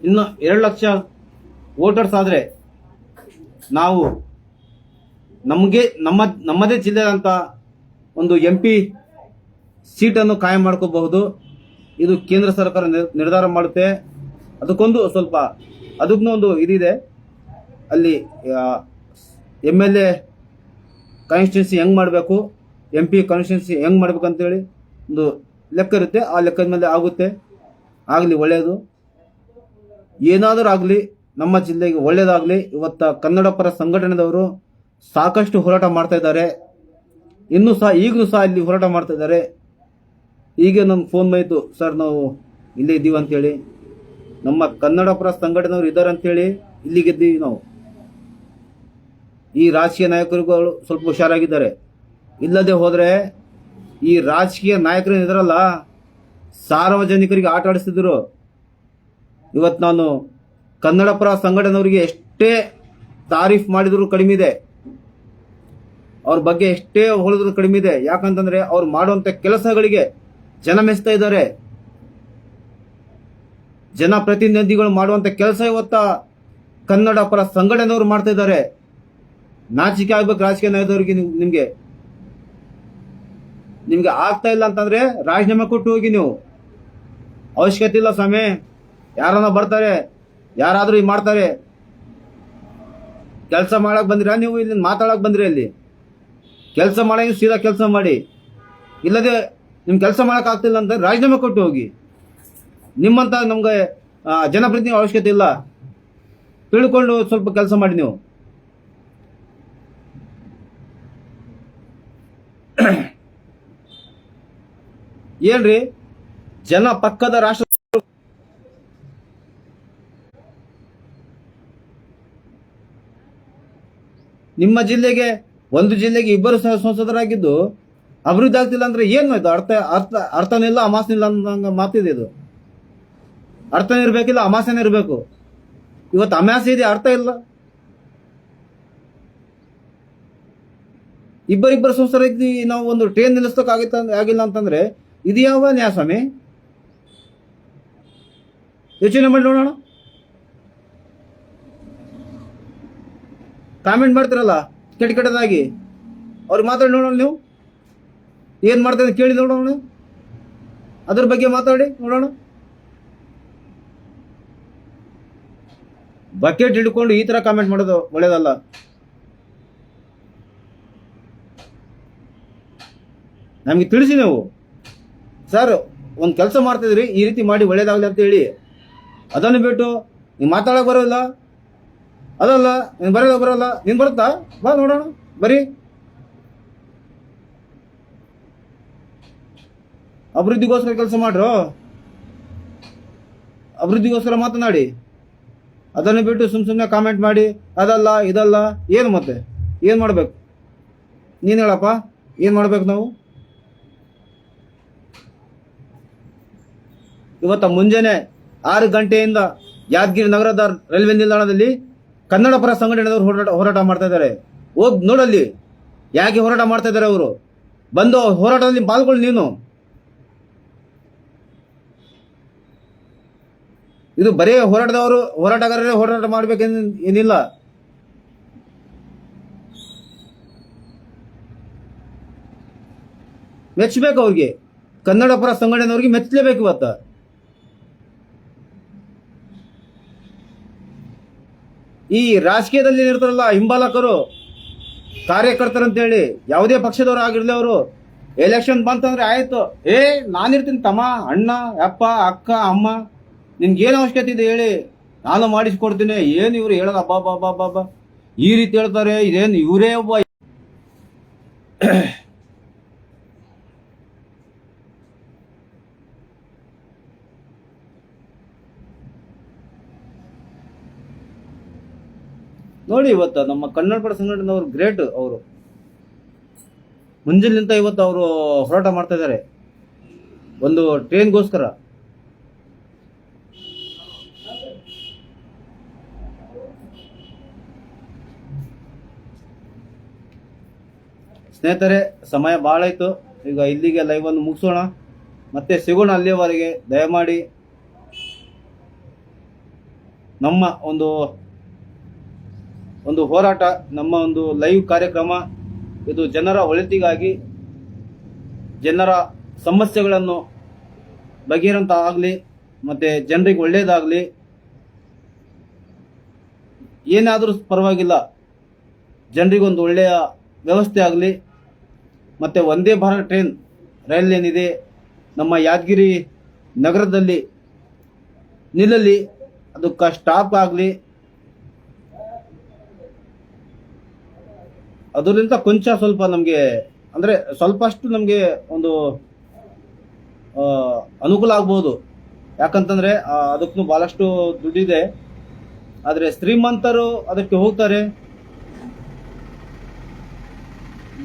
ಇನ್ನು 2 ಲಕ್ಷ ವೋಟರ್ಸ್ ಆದ್ರೆ ನಾವು ನಮ್ಮದೇ ಜಿಲ್ಲೆ ಅಂತ ಒಂದು MP ಸೀಟನ್ನು ಕಾಯಂ ಮಾಡ್ಕೋಬಹುದು. ಇದು ಕೇಂದ್ರ ಸರ್ಕಾರ ನಿರ್ಧಾರ ಮಾಡುತ್ತೆ. ಅದಕ್ಕೂ ಒಂದು ಇದಿದೆ. ಅಲ್ಲಿ MLA ಕಾನ್ಸ್ಟಿಟ್ಯೂನ್ಸಿ ಹೆಂಗ್ ಮಾಡಬೇಕು, MP ಕಾನ್ಸ್ಟಿಟ್ಯೂನ್ಸಿ ಹೆಂಗ್ ಮಾಡ್ಬೇಕು ಅಂತೇಳಿ ಒಂದು ಲೆಕ್ಕ ಇರುತ್ತೆ. ಆ ಲೆಕ್ಕದ ಮೇಲೆ ಆಗುತ್ತೆ. ಆಗಲಿ, ಒಳ್ಳೆಯದು. ಏನಾದರೂ ಆಗಲಿ, ನಮ್ಮ ಜಿಲ್ಲೆಗೆ ಒಳ್ಳೇದಾಗಲಿ. ಇವತ್ತ ಕನ್ನಡ ಪರ ಸಂಘಟನೆದವರು ಸಾಕಷ್ಟು ಹೋರಾಟ ಮಾಡ್ತಾ ಇದ್ದಾರೆ. ಈಗಲೂ ಸಹ ಇಲ್ಲಿ ಹೋರಾಟ ಮಾಡ್ತಾ ಇದ್ದಾರೆ. ಈಗ ನಮ್ಗೆ ಫೋನ್ ಬಂತು, ಸರ್ ನಾವು ಇಲ್ಲೇ ಇದ್ದೀವಿ ಅಂತೇಳಿ. ನಮ್ಮ ಕನ್ನಡ ಪರ ಸಂಘಟನೆಯವರು ಇದ್ದಾರೆ ಅಂತೇಳಿ ಇಲ್ಲಿಗೆದ್ದೀವಿ ನಾವು. ಈ ರಾಜಕೀಯ ನಾಯಕರುಗಳು ಸ್ವಲ್ಪ ಹುಷಾರಾಗಿದ್ದಾರೆ. ಇಲ್ಲದೆ ಹೋದ್ರೆ ಈ ರಾಜಕೀಯ ನಾಯಕರು ಇದಾರಲ್ಲ, ಸಾರ್ವಜನಿಕರಿಗೆ ಆಟ ಆಡಿಸ್ತಿದ್ರು. ಇವತ್ತು ನಾನು ಕನ್ನಡ ಪರ ಸಂಘಟನೆಯವರಿಗೆ ಎಷ್ಟೇ ತಾರೀಫ್ ಮಾಡಿದ್ರು ಕಡಿಮೆ ಇದೆ. ಅವ್ರ ಬಗ್ಗೆ ಎಷ್ಟೇ ಹೊಗಳಿದ್ರು ಕಡಿಮೆ ಇದೆ. ಯಾಕಂತಂದ್ರೆ ಅವ್ರು ಮಾಡುವಂತ ಕೆಲಸಗಳಿಗೆ ಜನ ಮೆಚ್ತಾ ಇದ್ದಾರೆ. ಜನಪ್ರತಿನಿಧಿಗಳು ಮಾಡುವಂತ ಕೆಲಸ ಇವತ್ತ ಕನ್ನಡ ಪರ ಸಂಘಟನೆಯವರು ಮಾಡ್ತಾ ಇದ್ದಾರೆ. ನಾಚಿಕೆ ಆಗ್ಬೇಕು ರಾಜಕೀಯ ನಾಯಕರಿಗೆ. ನಿಮ್ಗೆ ಆಗ್ತಾ ಇಲ್ಲ ಅಂತಂದ್ರೆ ರಾಜೀನಾಮೆ ಕೊಟ್ಟು ಹೋಗಿ. ನೀವು ಅವಶ್ಯಕತೆ ಇಲ್ಲ ಸ್ವಾಮಿ. ಯಾರನ್ನ ಬರ್ತಾರೆ, ಯಾರಾದ್ರೂ ಮಾಡ್ತಾರೆ. ಕೆಲಸ ಮಾಡಕ್ ಬಂದಿರಾ ನೀವು? ಇಲ್ಲಿ ಮಾತಾಡಕ್ ಬಂದ್ರಿ? ಅಲ್ಲಿ ಕೆಲಸ ಮಾಡಂಗೆ ಸೀದಾ ಕೆಲಸ ಮಾಡಿ. ಇಲ್ಲದೆ ನಿಮ್ ಕೆಲಸ ಮಾಡಕ್ ಆಗ್ತಿಲ್ಲ ಅಂತ ರಾಜೀನಾಮೆ ಕೊಟ್ಟು ಹೋಗಿ. ನಿಮ್ಮಂತ ನಮ್ಗೆ ಜನಪ್ರತಿನಿಧಿ ಅವಶ್ಯಕತೆ ಇಲ್ಲ. ತಿಳ್ಕೊಂಡು ಸ್ವಲ್ಪ ಕೆಲಸ ಮಾಡಿ ನೀವು. ಏನ್ರಿ, ಜನ ಪಕ್ಕದ ರಾಷ್ಟ್ರ ನಿಮ್ಮ ಜಿಲ್ಲೆಗೆ, ಒಂದು ಜಿಲ್ಲೆಗೆ ಇಬ್ಬರು ಸಂಸದರಾಗಿದ್ದು ಅಭಿವೃದ್ಧಿ ಆಗ್ತಿಲ್ಲ ಅಂದ್ರೆ ಏನು ಇದು? ಅರ್ಥನಿಲ್ಲ, ಅಮಾಸನಿಲ್ಲ ಅನ್ನೋ ಮಾತಿದೆ. ಇದು ಅರ್ಥನೇ ಇರ್ಬೇಕಿಲ್ಲ, ಅಮಾಸನೇ ಇರಬೇಕು. ಇವತ್ತು ಅಮಾಸೆ ಇದೆ, ಅರ್ಥ ಇಲ್ಲ. ಇಬ್ಬರಿಬ್ಬರು ಸಂಸದರಾಗಿ ನಾವು ಒಂದು ಟ್ರೈನ್ ನಿಲ್ಲಿಸೋಕೆ ಆಗಿಲ್ಲ ಅಂತಂದ್ರೆ ಇದು ಯಾವ ನ್ಯಾಯ ಸ್ವಾಮಿ? ಯೋಚನೆ ಮಾಡಿ ನೋಡೋಣ. ಕಾಮೆಂಟ್ ಮಾಡ್ತಿರಲ್ಲ ಕೆಟ್ಟದಾಗಿ, ಅವ್ರಿಗೆ ಮಾತಾಡಿ ನೋಡೋಣ. ನೀವು ಏನ್ ಮಾಡ್ತಾರೆ ಕೇಳಿ ನೋಡೋಣ. ಅದ್ರ ಬಗ್ಗೆ ಮಾತಾಡಿ ನೋಡೋಣ. ಬಕೆಟ್ ಹಿಡ್ಕೊಂಡು ಈ ತರ ಕಾಮೆಂಟ್ ಮಾಡೋದು ಒಳ್ಳೇದಲ್ಲ. ನಮ್ಗೆ ತಿಳಿಸಿ ನೀವು, ಸರ್ ಒಂದು ಕೆಲಸ ಮಾಡ್ತಿದ್ರಿ, ಈ ರೀತಿ ಮಾಡಿ ಒಳ್ಳೇದಾಗಲಿ ಅಂತ ಹೇಳಿ. ಅದನ್ನು ಬಿಟ್ಟು ನೀವು ಮಾತಾಡಕ್ ಬರೋಲ್ಲ. ಅದಲ್ಲ, ನೀನು ಬರೋಲ್ಲ. ನೀನು ಬರುತ್ತಾ? ಬಾ ನೋಡೋಣ, ಬರೀ ಅಭಿವೃದ್ಧಿಗೋಸ್ಕರ ಕೆಲಸ ಮಾಡ್ರು. ಅಭಿವೃದ್ಧಿಗೋಸ್ಕರ ಮಾತನಾಡಿ. ಅದನ್ನು ಬಿಟ್ಟು ಸುಮ್ಮನೆ ಕಾಮೆಂಟ್ ಮಾಡಿ ಅದಲ್ಲ ಇದಲ್ಲ. ಏನು ಮತ್ತೆ ಏನು ಮಾಡಬೇಕು? ನೀನು ಹೇಳಪ್ಪ, ಏನು ಮಾಡ್ಬೇಕು ನಾವು? ಇವತ್ತ ಮುಂಜಾನೆ 6 ಗಂಟೆಯಿಂದ ಯಾದಗಿರಿ ನಗರದ ರೈಲ್ವೆ ನಿಲ್ದಾಣದಲ್ಲಿ ಕನ್ನಡ ಪರ ಸಂಘಟನೆದವರು ಹೋರಾಟ ಮಾಡ್ತಾ ಇದ್ದಾರೆ. ಹೋಗಿ ನೋಡಲ್ಲಿ ಯಾಕೆ ಹೋರಾಟ ಮಾಡ್ತಾ ಇದ್ದಾರೆ ಅವರು. ಬಂದು ಹೋರಾಟದಲ್ಲಿ ಪಾಲ್ಗೊಳ್ಳಿ ನೀನು. ಇದು ಬರೀ ಹೋರಾಟಗಾರರೇ ಹೋರಾಟ ಮಾಡ್ಬೇಕೇನಿಲ್ಲ. ಮೆಚ್ಚಬೇಕು ಅವ್ರಿಗೆ, ಕನ್ನಡ ಪರ ಸಂಘಟನೆಯವ್ರಿಗೆ ಮೆಚ್ಚಲೇಬೇಕು. ಇವತ್ತ ಈ ರಾಜಕೀಯದಲ್ಲಿ ಇರ್ತಾರಲ್ಲ ಹಿಂಬಾಲಕರು, ಕಾರ್ಯಕರ್ತರಂತೇಳಿ, ಯಾವುದೇ ಪಕ್ಷದವರು ಆಗಿರ್ಲಿ, ಅವರು ಎಲೆಕ್ಷನ್ ಬಂತಂದ್ರೆ ಆಯ್ತು, ನಾನಿರ್ತೀನಿ ತಮ್ಮ, ಅಣ್ಣ, ಅಪ್ಪ, ಅಕ್ಕ, ಅಮ್ಮ, ನಿನ್ಗೇನು ಅವಶ್ಯಕತೆ ಇದೆ ಹೇಳಿ, ನಾನು ಮಾಡಿಸ್ಕೊಡ್ತೀನಿ. ಏನು ಇವ್ರು ಹೇಳೋದು, ಅಬ್ಬಾ ಈ ರೀತಿ ಹೇಳ್ತಾರೆ. ಇದೇನು ಇವರೇ ಒಬ್ಬ ನೋಡಿ. ಇವತ್ತು ನಮ್ಮ ಕನ್ನಡ ಪರ ಸಂಘಟನೆಯವರು ಗ್ರೇಟ್. ಅವರು ಮುಂಜಾನಿಂದ ಇವತ್ತು ಅವರು ಹೋರಾಟ ಮಾಡ್ತಾ ಇದ್ದಾರೆ ಒಂದು ಟ್ರೈನ್ಗೋಸ್ಕರ. ಸ್ನೇಹಿತರೆ, ಸಮಯ ಭಾಳ ಆಯ್ತು. ಈಗ ಇಲ್ಲಿಗೆ ಲೈವ್ ಅನ್ನು ಮುಗಿಸೋಣ, ಮತ್ತೆ ಸಿಗೋಣ. ಅಲ್ಲಿಯವರೆಗೆ ದಯಮಾಡಿ ನಮ್ಮ ಒಂದು ಹೋರಾಟ, ನಮ್ಮ ಒಂದು ಲೈವ್ ಕಾರ್ಯಕ್ರಮ, ಇದು ಜನರ ಒಳಿತಿಗಾಗಿ, ಜನರ ಸಮಸ್ಯೆಗಳನ್ನು ಬಗೆಹರಂತ ಆಗಲಿ, ಮತ್ತೆ ಜನರಿಗೆ ಒಳ್ಳೇದಾಗಲಿ, ಏನಾದರೂ ಪರವಾಗಿಲ್ಲ, ಜನರಿಗೊಂದು ಒಳ್ಳೆಯ ವ್ಯವಸ್ಥೆ ಆಗಲಿ. ಮತ್ತು ವಂದೇ ಭಾರತ್ ರೈಲ್ ಏನಿದೆ ನಮ್ಮ ಯಾದಗಿರಿ ನಗರದಲ್ಲಿ ನಿಲ್ಲಲಿ, ಅದಕ್ಕೆ ಸ್ಟಾಪ್ ಆಗಲಿ. ಅದರಿಂದ ಕೊಂಚ ಸ್ವಲ್ಪ ನಮಗೆ, ಅಂದರೆ ಸ್ವಲ್ಪಷ್ಟು ನಮಗೆ ಒಂದು ಅನುಕೂಲ ಆಗ್ಬೋದು. ಯಾಕಂತಂದರೆ ಅದಕ್ಕೂ ಭಾಳಷ್ಟು ದುಡ್ಡಿದೆ. ಆದರೆ ಶ್ರೀಮಂತರು ಅದಕ್ಕೆ ಹೋಗ್ತಾರೆ.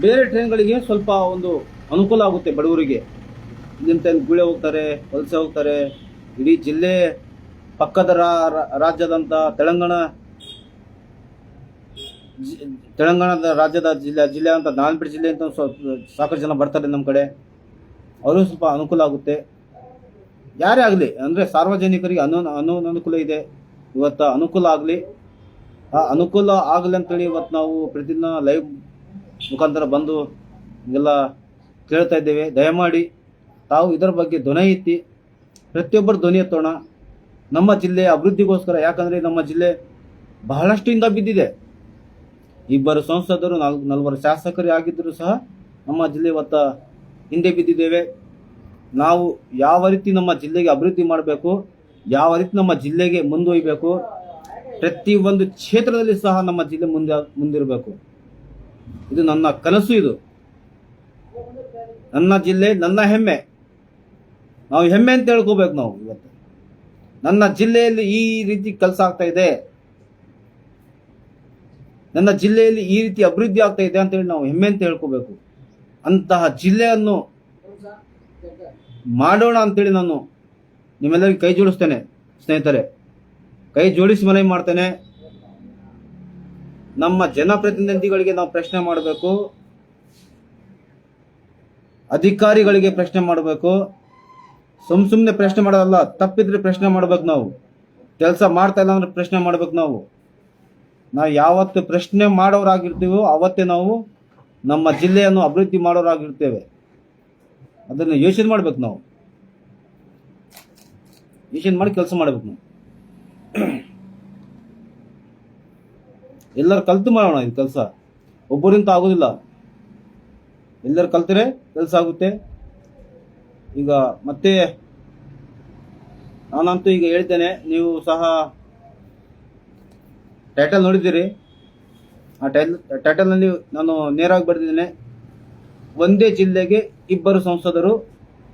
ಬೇರೆ ಟ್ರೈನ್ಗಳಿಗೆ ಸ್ವಲ್ಪ ಒಂದು ಅನುಕೂಲ ಆಗುತ್ತೆ ಬಡವರಿಗೆ. ಇಲ್ಲಿಂದ ಗುಳೆ ಹೋಗ್ತಾರೆ, ವಲಸೆ ಹೋಗ್ತಾರೆ. ಇಡೀ ಜಿಲ್ಲೆ ಪಕ್ಕದ ರಾಜ್ಯದಂಥ ತೆಲಂಗಾಣದ ರಾಜ್ಯದ ಜಿಲ್ಲೆ ಅಂತ ನಾಲ್ಪೇಟೆ ಜಿಲ್ಲೆ ಅಂತ ಸಾಕಷ್ಟು ಜನ ಬರ್ತಾರೆ ನಮ್ಮ ಕಡೆ. ಅವರು ಸ್ವಲ್ಪ ಅನುಕೂಲ ಆಗುತ್ತೆ. ಯಾರೇ ಆಗಲಿ, ಅಂದರೆ ಸಾರ್ವಜನಿಕರಿಗೆ ಅನುಕೂಲ ಇದೆ. ಇವತ್ತು ಅನುಕೂಲ ಆಗಲಿ, ಆ ಅನುಕೂಲ ಆಗಲಿ ಅಂತೇಳಿ ಇವತ್ತು ನಾವು ಪ್ರತಿದಿನ ಲೈವ್ ಮುಖಾಂತರ ಬಂದು ಎಲ್ಲ ಕೇಳ್ತಾ ಇದ್ದೇವೆ. ದಯಮಾಡಿ ತಾವು ಇದರ ಬಗ್ಗೆ ಧ್ವನಿ ಎತ್ತಿ, ಪ್ರತಿಯೊಬ್ಬರು ಧ್ವನಿ ಎತ್ತೋಣ ನಮ್ಮ ಜಿಲ್ಲೆಯ ಅಭಿವೃದ್ಧಿಗೋಸ್ಕರ. ಯಾಕಂದರೆ ನಮ್ಮ ಜಿಲ್ಲೆ ಬಹಳಷ್ಟು ಹಿಂದೆ ಬಿದ್ದಿದೆ. 2 ಸಂಸದರು, 4 ಶಾಸಕರು ಆಗಿದ್ದರೂ ಸಹ ನಮ್ಮ ಜಿಲ್ಲೆ ಇವತ್ತು ಹಿಂದೆ ಬಿದ್ದಿದ್ದೇವೆ. ನಾವು ಯಾವ ರೀತಿ ನಮ್ಮ ಜಿಲ್ಲೆಗೆ ಅಭಿವೃದ್ಧಿ ಮಾಡಬೇಕು, ಯಾವ ರೀತಿ ನಮ್ಮ ಜಿಲ್ಲೆಗೆ ಮುಂದೊಯ್ಯಬೇಕು, ಪ್ರತಿಯೊಂದು ಕ್ಷೇತ್ರದಲ್ಲಿ ಸಹ ನಮ್ಮ ಜಿಲ್ಲೆ ಮುಂದಿರಬೇಕು. ಇದು ನನ್ನ ಕನಸು. ಇದು ನನ್ನ ಜಿಲ್ಲೆ, ನನ್ನ ಹೆಮ್ಮೆ. ನಾವು ಹೆಮ್ಮೆ ಅಂತ ಹೇಳ್ಕೋಬೇಕು. ನಾವು ಇವತ್ತು ನನ್ನ ಜಿಲ್ಲೆಯಲ್ಲಿ ಈ ರೀತಿ ಕೆಲಸ ಆಗ್ತಾ ಇದೆ, ನನ್ನ ಜಿಲ್ಲೆಯಲ್ಲಿ ಈ ರೀತಿ ಅಭಿವೃದ್ಧಿ ಆಗ್ತಾ ಇದೆ ಅಂತೇಳಿ ನಾವು ಹೆಮ್ಮೆ ಅಂತ ಹೇಳ್ಕೋಬೇಕು. ಅಂತಹ ಜಿಲ್ಲೆಯನ್ನು ಮಾಡೋಣ ಅಂತೇಳಿ ನಾನು ನಿಮ್ಮೆಲ್ಲರಿಗೂ ಕೈ ಜೋಡಿಸ್ತೇನೆ. ಸ್ನೇಹಿತರೆ, ಕೈ ಜೋಡಿಸಿ ಮನವಿ ಮಾಡ್ತೇನೆ. ನಮ್ಮ ಜನಪ್ರತಿನಿಧಿಗಳಿಗೆ ನಾವು ಪ್ರಶ್ನೆ ಮಾಡಬೇಕು, ಅಧಿಕಾರಿಗಳಿಗೆ ಪ್ರಶ್ನೆ ಮಾಡಬೇಕು. ಸುಮ್ಮನೆ ಪ್ರಶ್ನೆ ಮಾಡೋದಲ್ಲ, ತಪ್ಪಿದ್ರೆ ಪ್ರಶ್ನೆ ಮಾಡ್ಬೇಕು. ನಾವು ಕೆಲಸ ಮಾಡ್ತಾ ಇಲ್ಲ ಅಂದ್ರೆ ಪ್ರಶ್ನೆ ಮಾಡ್ಬೇಕು. ನಾವು ಯಾವತ್ತು ಪ್ರಶ್ನೆ ಮಾಡೋರಾಗಿರ್ತೀವೋ ಅವತ್ತೇ ನಾವು ನಮ್ಮ ಜಿಲ್ಲೆಯನ್ನು ಅಭಿವೃದ್ಧಿ ಮಾಡೋರಾಗಿರ್ತೇವೆ. ಅದನ್ನು ಯೋಚನೆ ಮಾಡ್ಬೇಕು. ನಾವು ಯೋಚನೆ ಮಾಡಿ ಕೆಲಸ ಮಾಡ್ಬೇಕು. ನಾವು ಎಲ್ಲರೂ ಕಲ್ತು ಮಾಡೋಣ. ಇದು ಕೆಲಸ ಒಬ್ಬರಿಂದ ಆಗೋದಿಲ್ಲ, ಎಲ್ಲರೂ ಕಲ್ತರೆ ಕೆಲಸ ಆಗುತ್ತೆ. ಈಗ ಮತ್ತೆ ನಾನಂತೂ ಈಗ ಹೇಳ್ತೇನೆ, ನೀವು ಸಹ ಟೈಟಲ್ ನೋಡಿದ್ದೀರಿ. ಆ ಟೈಟಲ್ನಲ್ಲಿ ನಾನು ನೇರವಾಗಿ ಬರೆದಿದ್ದೇನೆ, ಒಂದೇ ಜಿಲ್ಲೆಗೆ 2 ಸಂಸದರು.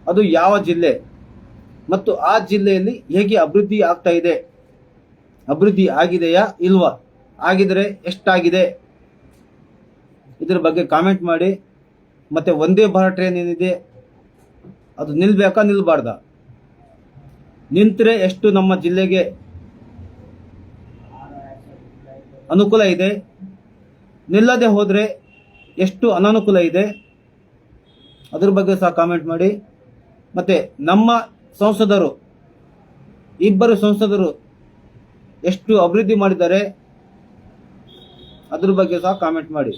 ಅದು ಯಾವ ಜಿಲ್ಲೆ? ಮತ್ತು ಆ ಜಿಲ್ಲೆಯಲ್ಲಿ ಹೇಗೆ ಅಭಿವೃದ್ಧಿ ಆಗ್ತಾ ಇದೆ, ಅಭಿವೃದ್ಧಿ ಆಗಿದೆಯಾ ಇಲ್ವಾ, ಆಗಿದ್ರೆ ಎಷ್ಟಾಗಿದೆ, ಇದರ ಬಗ್ಗೆ ಕಾಮೆಂಟ್ ಮಾಡಿ. ಮತ್ತು ವಂದೇ ಭಾರತ್ ಟ್ರೈನ್ ಏನಿದೆ ಅದು ನಿಲ್ಬೇಕಾ ನಿಲ್ಬಾರ್ದ, ನಿಂತರೆ ಎಷ್ಟು ನಮ್ಮ ಜಿಲ್ಲೆಗೆ ಅನುಕೂಲ ಇದೆ, ನಿಲ್ಲದೆ ಹೋದರೆ ಎಷ್ಟು ಅನಾನುಕೂಲ ಇದೆ, ಅದ್ರ ಬಗ್ಗೆ ಸಹ ಕಾಮೆಂಟ್ ಮಾಡಿ. ಮತ್ತು ನಮ್ಮ ಸಂಸದರು, ಇಬ್ಬರು ಸಂಸದರು ಎಷ್ಟು ಅಭಿವೃದ್ಧಿ ಮಾಡಿದ್ದಾರೆ ಅದ್ರ ಬಗ್ಗೆ ಸಹ ಕಾಮೆಂಟ್ ಮಾಡಿ.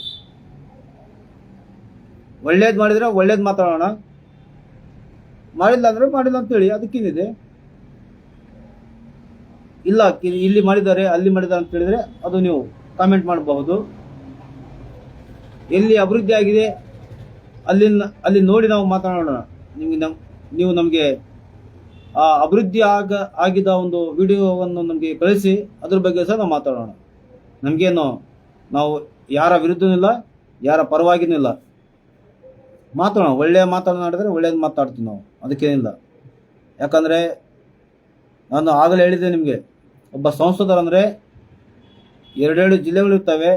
ಒಳ್ಳೇದು ಮಾಡಿದರೆ ಒಳ್ಳೇದು ಮಾತಾಡೋಣ, ಮಾಡಿಲ್ಲ ಅಂದರೆ ಮಾಡಿಲ್ಲ ಅಂತೇಳಿ ಅದಕ್ಕೇನಿದೆ. ಇಲ್ಲ ಇಲ್ಲಿ ಮಾಡಿದ್ದಾರೆ ಅಲ್ಲಿ ಮಾಡಿದ್ದಾರೆ ಅಂತ ಹೇಳಿದರೆ ಅದು ನೀವು ಕಾಮೆಂಟ್ ಮಾಡಬಹುದು. ಎಲ್ಲಿ ಅಭಿವೃದ್ಧಿ ಆಗಿದೆ ಅಲ್ಲಿ ನೋಡಿ ನಾವು ಮಾತನಾಡೋಣ. ನೀವು ನಮಗೆ ಆ ಅಭಿವೃದ್ಧಿ ಆಗಿದ ಒಂದು ವಿಡಿಯೋವನ್ನು ನಮಗೆ ಕಳಿಸಿ, ಅದ್ರ ಬಗ್ಗೆ ಸಹ ನಾವು ಮಾತಾಡೋಣ. ನಮಗೇನು ನಾವು ಯಾರ ವಿರುದ್ಧನೂ ಇಲ್ಲ, ಯಾರ ಪರವಾಗಿನೂ ಇಲ್ಲ, ಮಾತಾಡೋಣ. ಒಳ್ಳೆಯ ಮಾತನಾಡಿದ್ರೆ ಒಳ್ಳೇದು ಮಾತಾಡ್ತೀವಿ ನಾವು, ಅದಕ್ಕೇನಿಲ್ಲ. ಯಾಕಂದರೆ ನಾನು ಆಗಲೇ ಹೇಳಿದ್ದೆ ನಿಮಗೆ, ಒಬ್ಬ ಸಂಸದರಂದರೆ 2 ಜಿಲ್ಲೆಗಳಿರ್ತವೆ.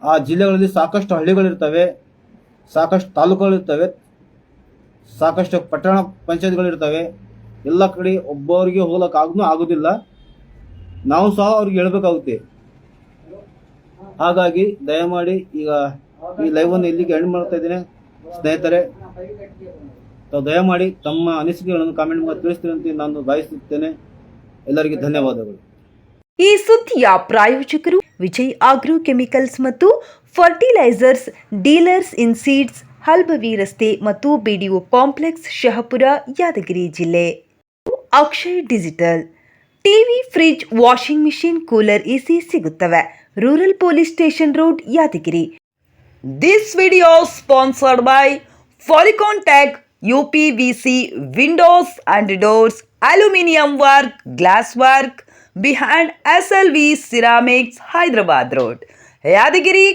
ಆ ಜಿಲ್ಲೆಗಳಲ್ಲಿ ಸಾಕಷ್ಟು ಹಳ್ಳಿಗಳಿರ್ತವೆ, ಸಾಕಷ್ಟು ತಾಲೂಕುಗಳಿರ್ತವೆ, ಸಾಕಷ್ಟು ಪಟ್ಟಣ ಪಂಚಾಯತ್ಗಳಿರ್ತವೆ. ಎಲ್ಲ ಕಡೆ ಒಬ್ಬರಿಗೆ ಹೋಗ್ಲಿಕ್ಕೆ ಆಗೋದಿಲ್ಲ, ನಾವು ಸಹ ಅವ್ರಿಗೆ ಹೇಳ್ಬೇಕಾಗುತ್ತೆ. ಹಾಗಾಗಿ ದಯಮಾಡಿ ಈಗ ಈ ಲೈವನ್ನು ಇಲ್ಲಿಗೆ ಎಂಡ್ ಮಾಡ್ತಾ ಇದ್ದೇನೆ ಸ್ನೇಹಿತರೆ. ದಯಮಾಡಿ ತಮ್ಮ ಅನಿಸಿಕೆಗಳನ್ನು ಕಾಮೆಂಟ್ ಮಾಡಿ ತಿಳಿಸ್ತೀನಿ ಅಂತ ನಾನು ಬಯಸುತ್ತೇನೆ. ಎಲ್ಲರಿಗೆ ಧನ್ಯವಾದಗಳು. ಈ ಸುದ್ದಿಯ ಪ್ರಾಯೋಜಕರು ವಿಜಯ್ ಆಗ್ರೋ ಕೆಮಿಕಲ್ಸ್ ಮತ್ತು fertilisers dealers in seeds, Halbavi ರಸ್ತೆ ಮತ್ತು ಬಿಡಿಒ ಕಾಂಪ್ಲೆಕ್ಸ್, ಶಹಪುರ, ಯಾದಗಿರಿ ಜಿಲ್ಲೆ. Akshay digital TV, fridge, washing machine, cooler, AC ಸಿಗುತ್ತವೆ. Rural police station road, Yadgiri. This video sponsored by Polycon Tech, UPVC windows and doors, aluminium work, glass work behind SLV Ceramics, Hyderabad Road, Yadagiri.